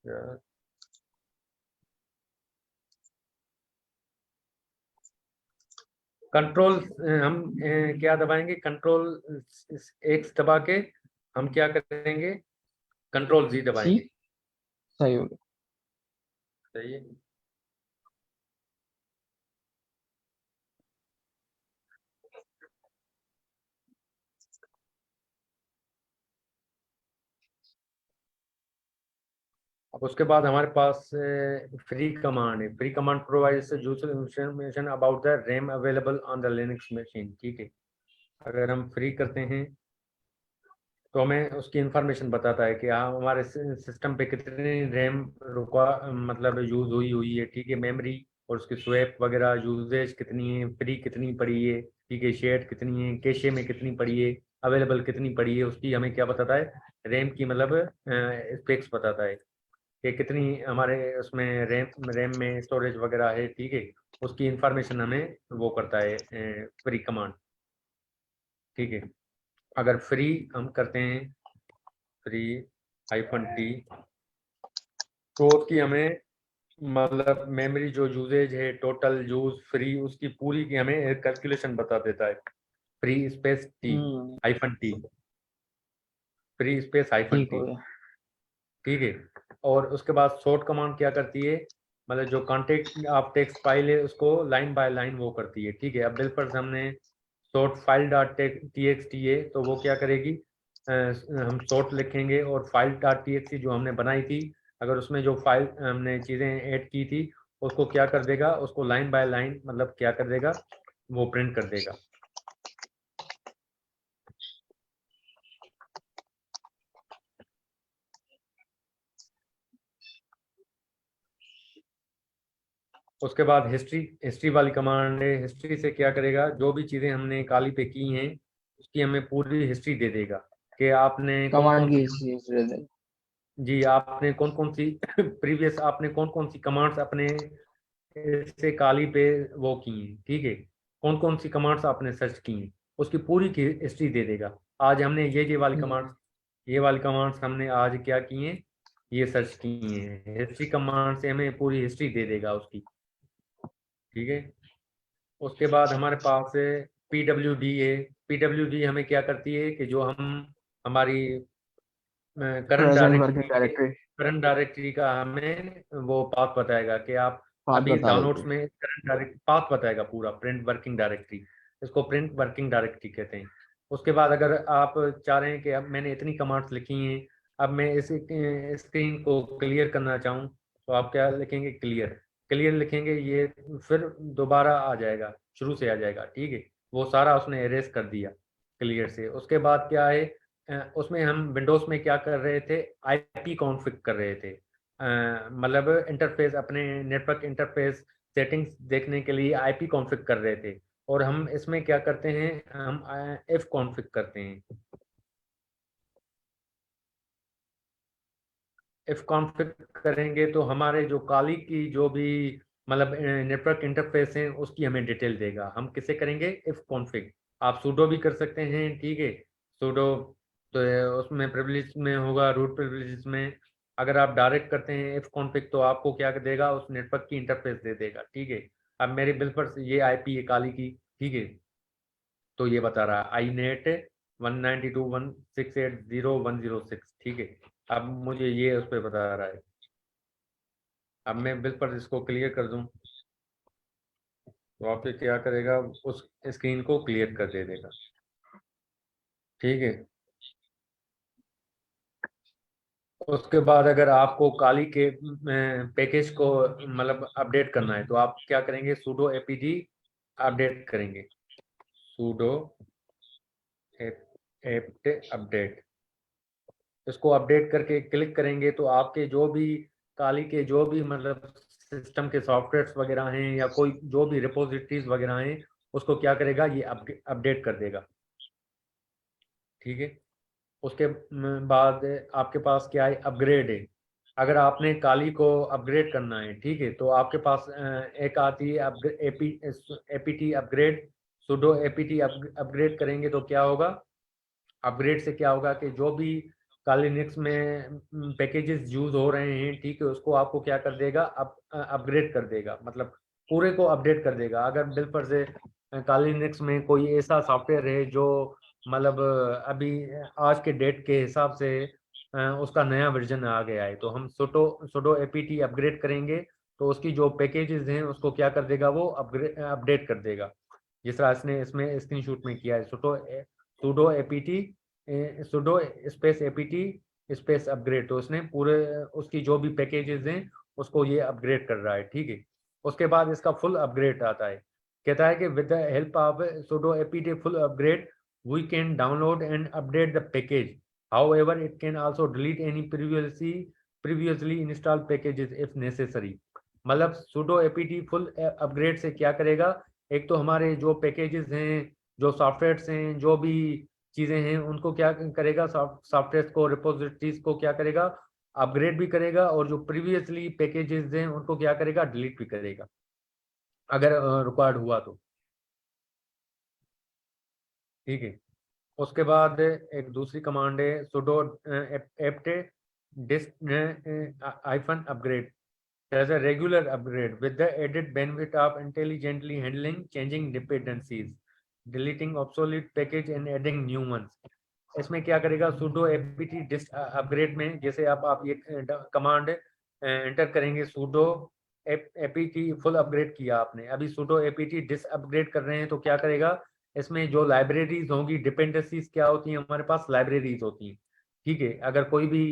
यार कंट्रोल हम क्या दबाएंगे, कंट्रोल एक्स दबा के हम क्या करेंगे, कंट्रोल जी सी दबाएंगे। सही हो गया। सही है। अब उसके बाद हमारे पास फ्री कमांड है। Free command provides useful information about the RAM available on the Linux machine. ठीक है, अगर हम फ्री करते हैं तो हमें उसकी इंफॉर्मेशन बताता है कि हाँ हमारे सिस्टम पे कितनी रैम रुका मतलब यूज हुई है। ठीक है, मेमोरी और उसकी स्वैप वगैरह यूजेज कितनी है, फ्री कितनी पड़ी है, ठीक है, शेयर कितनी है, कैशे में कितनी पड़ी है, अवेलेबल कितनी पड़ी है, उसकी हमें क्या बताता है, रैम की मतलब स्पेक्स बताता है कि कितनी हमारे उसमें रैम में स्टोरेज वगैरह है। ठीक है, उसकी इंफॉर्मेशन हमें वो करता है फ्री कमांड। ठीक है, अगर फ्री हम करते हैं फ्री -t तो उसकी हमें मतलब मेमोरी जो यूजेज है, टोटल यूज फ्री, उसकी पूरी की हमें कैलकुलेशन बता देता है। Free space T -t, free space ठीक -t। हो गया। ठीक है, और उसके बाद शॉर्ट कमांड क्या करती है, मतलब जो कॉन्टेक्ट आप टेक्स्ट फाइल है उसको लाइन बाय लाइन वो करती है। ठीक है, अब बिल्कुल हमने शॉर्ट फाइल डॉट txt है तो वो क्या करेगी, हम शॉर्ट लिखेंगे और फाइल डॉट txt जो हमने बनाई थी, अगर उसमें जो फाइल हमने चीज़ें ऐड की थी उसको क्या कर देगा, उसको लाइन बाय लाइन मतलब क्या कर देगा, वो प्रिंट कर देगा। उसके बाद हिस्ट्री वाली कमांड है। हिस्ट्री से क्या करेगा, जो भी चीज़ें हमने काली पे की हैं उसकी हमें पूरी हिस्ट्री दे देगा कि आपने कौन कमांड कौन की सी, हिस्ट्री दे। जी आपने कौन कौन सी प्रीवियस आपने कौन कौन सी कमांड्स अपने से काली पे वो की हैं। ठीक है, कौन कौन सी कमांड्स आपने सर्च की हैं उसकी पूरी की हिस्ट्री दे देगा। आज हमने ये वाली कमांड्स हमने आज क्या की हैं, ये सर्च की हैं। हिस्ट्री कमांड से हमें पूरी हिस्ट्री दे देगा उसकी। ठीक है, उसके बाद हमारे पास PWD है। PWD हमें क्या करती है कि जो हम हमारी current present working directory directory current directory का हमें वो पाथ बताएगा कि आप बात अभी बता डाउनलोड्स देती में करंट डायरेक्ट पाथ बताएगा पूरा, प्रिंट वर्किंग डायरेक्टरी, इसको प्रिंट वर्किंग डायरेक्टरी कहते हैं। उसके बाद अगर आप चाह रहे हैं कि अब मैंने इतनी कमांड्स लिखी हैं, अब मैं इस स्क्रीन को क्लियर करना चाहूँ तो आप क्या लिखेंगे, क्लियर। क्लियर लिखेंगे, ये फिर दोबारा आ जाएगा, शुरू से आ जाएगा। ठीक है, वो सारा उसने एरेज कर दिया क्लियर से। उसके बाद क्या है, उसमें हम विंडोज में क्या कर रहे थे, आईपी कॉन्फ़िग कर रहे थे, मतलब इंटरफेस अपने नेटवर्क इंटरफेस सेटिंग्स देखने के लिए आईपी कॉन्फ़िग कर रहे थे। और हम इसमें क्या करते हैं, हम इफ कॉन्फ़िग करते हैं। इफ कॉन्फ़िग करेंगे तो हमारे जो काली की जो भी मतलब नेटवर्क इंटरफेस है उसकी हमें डिटेल देगा। हम किसे करेंगे, इफ कॉन्फ़िग। आप सूडो भी कर सकते हैं। ठीक है, सूडो तो उसमें प्रिविलेज में होगा, रूट प्रिविलेज में। अगर आप डायरेक्ट करते हैं इफ कॉन्फ़िग तो आपको क्या देगा, उस नेटवर्क की इंटरफेस दे देगा। ठीक है, अब मेरे बिल पर ये आईपी है काली की। ठीक है, तो ये बता रहा है iNet 192.168.0.106। ठीक है, अब मुझे ये उस पर बता रहा है। अब मैं बिल पर इसको क्लियर कर दूं तो आप ये क्या करेगा, उस स्क्रीन को क्लियर कर दे देगा। ठीक है, उसके बाद अगर आपको काली के पैकेज को मतलब अपडेट करना है तो आप क्या करेंगे, sudo apt अपडेट करेंगे, sudo apt अपडेट। इसको अपडेट करके क्लिक करेंगे तो आपके जो भी काली के जो भी मतलब सिस्टम के सॉफ्टवेयर्स वगैरह हैं या कोई जो भी रिपोजिटरीज वगैरह हैं उसको क्या करेगा, ये अपडेट कर देगा। ठीक है, उसके बाद आपके पास क्या है, अपग्रेड है। अगर आपने काली को अपग्रेड करना है, ठीक है, तो आपके पास एक आती है APT upgrade. Sudo APT upgrade करेंगे तो क्या होगा, अपग्रेड से क्या होगा कि जो भी काली लिनक्स में पैकेजेस यूज हो रहे हैं, ठीक है, उसको आपको क्या कर देगा, अपग्रेड कर देगा, मतलब पूरे को अपडेट कर देगा। अगर बिल पर से काली लिनक्स में कोई ऐसा सॉफ्टवेयर है जो मतलब अभी आज के डेट के हिसाब से उसका नया वर्जन आ गया है तो हम सुडो एपीटी अपग्रेड करेंगे तो उसकी जो पैकेजेस हैं उसको क्या कर देगा, वो अपडेट कर देगा, जिस तरह इसने इसमें स्क्रीनशॉट में किया है। sudo apt sudo space apt space upgrade, तो उसने पूरे उसकी जो भी पैकेजेस हैं उसको ये अपग्रेड कर रहा है, ठीक है। उसके बाद इसका फुल अपग्रेड आता है, कहता है कि with the help of sudo apt full upgrade we can download and update the package. However, it can also delete any previously installed packages if necessary. मतलब sudo apt full अपग्रेड से क्या करेगा, एक तो हमारे जो पैकेजेस हैं, जो सॉफ्टवेयर्स हैं, जो भी चीज़ें हैं, उनको क्या करेगा, सॉफ्टवेयर को, रिपोजिटरीज को क्या करेगा, अपग्रेड भी करेगा, और जो प्रीवियसली पैकेजेस हैं उनको क्या करेगा, डिलीट भी करेगा अगर रिक्वायर्ड हुआ तो, ठीक है। उसके बाद एक दूसरी कमांड है sudo apt disk upgrade as a regular upgrade with the added benefit of intelligently handling changing dependencies, deleting obsolete package and adding new ones. इसमें क्या करेगा, sudo apt disk upgrade में जैसे आप ये कमांड एंटर करेंगे, sudo apt full upgrade किया आपने, अभी sudo apt disk अपग्रेड कर रहे हैं, तो क्या करेगा, इसमें जो लाइब्रेरीज होंगी, डिपेंडेंसीज क्या होती हैं, हमारे पास लाइब्रेरीज होती हैं, ठीक है। अगर कोई भी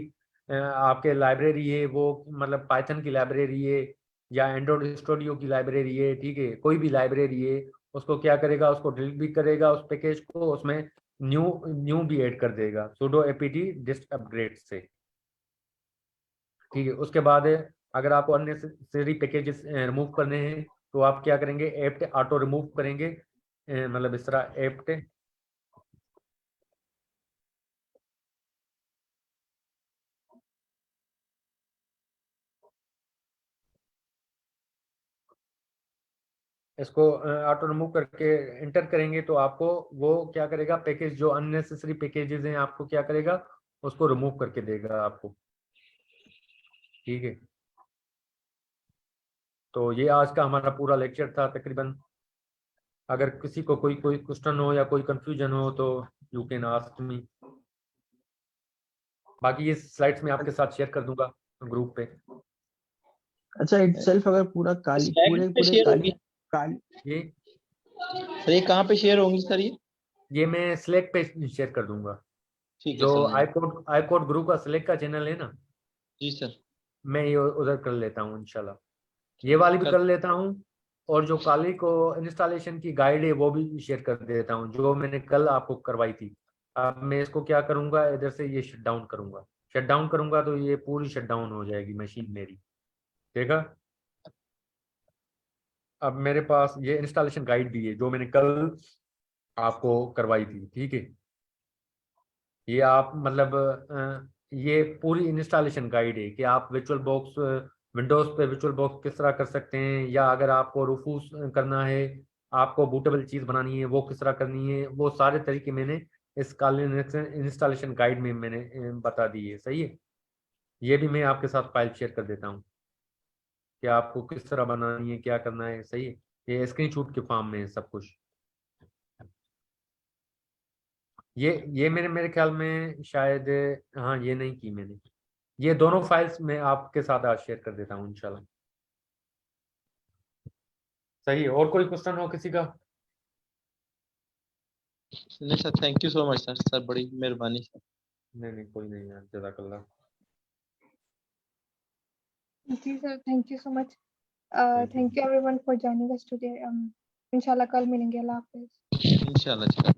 आपके लाइब्रेरी है, वो मतलब पाइथन की लाइब्रेरी है या एंड्रॉइड स्टूडियो की लाइब्रेरी है, ठीक है, कोई भी लाइब्रेरी है, उसको क्या करेगा, उसको डिलीट भी करेगा उस पैकेज को, उसमें न्यू भी ऐड कर देगा sudo apt disk अपग्रेड से, ठीक है। उसके बाद अगर आपको अननेसेसरी पैकेजेस रिमूव करने हैं तो आप क्या करेंगे, एप्ट ऑटो रिमूव करेंगे, मतलब इस तरह एप्ट इसको ऑटो रिमूव करके एंटर करेंगे, तो आपको वो क्या करेगा, पैकेज जो अननेसेसरी पैकेजेस हैं आपको क्या करेगा, उसको रिमूव करके देगा आपको, ठीक है। तो ये आज का हमारा पूरा लेक्चर था तकरीबन। अगर किसी को कोई क्वेश्चन हो या कोई कंफ्यूजन हो तो यू कैन आस्क मी। बाकी ये स्लाइड्स में आपके साथ शेयर कर दूंगा ग्रुप पे। अच्छा इटसेल्फ अगर पूरा काली Slack पूरे पे पूरे शेयर काली होगी काली ये सर, ये कहाँ पे शेयर होंगी सर? ये मैं स्लैक पे शेयर कर दूंगा, ठीक है जो सर। आईकोड ग्रुप का स्लैक का चैनल है ना, जी सर। मैं ये उधर कर लेता हूँ इंशाल्लाह, ये वाली भी कर- कर लेता हूँ, और जो काली को इंस्टॉलेशन की गाइड है वो भी शेयर कर देता हूँ, जो मैंने कल आपको करवाई थी। अब मैं इसको क्या करूँगा, इधर से ये शट डाउन करूँगा तो ये पूरी शट डाउन हो जाएगी मशीन मेरी, देखा। अब मेरे पास ये इंस्टॉलेशन गाइड भी है जो मैंने कल आपको करवाई थी, ठीक है। ये आप मतलब ये पूरी इंस्टॉलेशन गाइड है कि आप विजुअल बॉक्स, विंडोज पे विजुअल बॉक्स किस तरह कर सकते हैं, या अगर आपको रूफूस करना है, आपको बूटेबल चीज़ बनानी है, वो किस तरह करनी है, वो सारे तरीके मैंने इस काली इंस्टॉलेशन गाइड में मैंने बता दी है, सही है। ये भी मैं आपके साथ फाइल शेयर कर देता हूँ कि आपको किस तरह बनानी है, क्या करना है, सही है। ये स्क्रीनशॉट के फॉर्म में है सब कुछ। ये मेरे ख्याल में शायद, हाँ ये नहीं की मैंने, ये दोनों फाइल्स मैं आपके साथ आज शेयर कर देता हूँ इंशाल्लाह, सही है। और कोई क्वेश्चन हो किसी का? नहीं sir, thank you so much sir, sir बड़ी मेहरबानी सर। नहीं कोई नहीं यार, जज़ाकल्लाह। जी sir, thank you so much. Thank you everyone for joining us today. इंशाल्लाह कल मिलेंगे। अल्लाह हाफिज। इंशाल्लाह।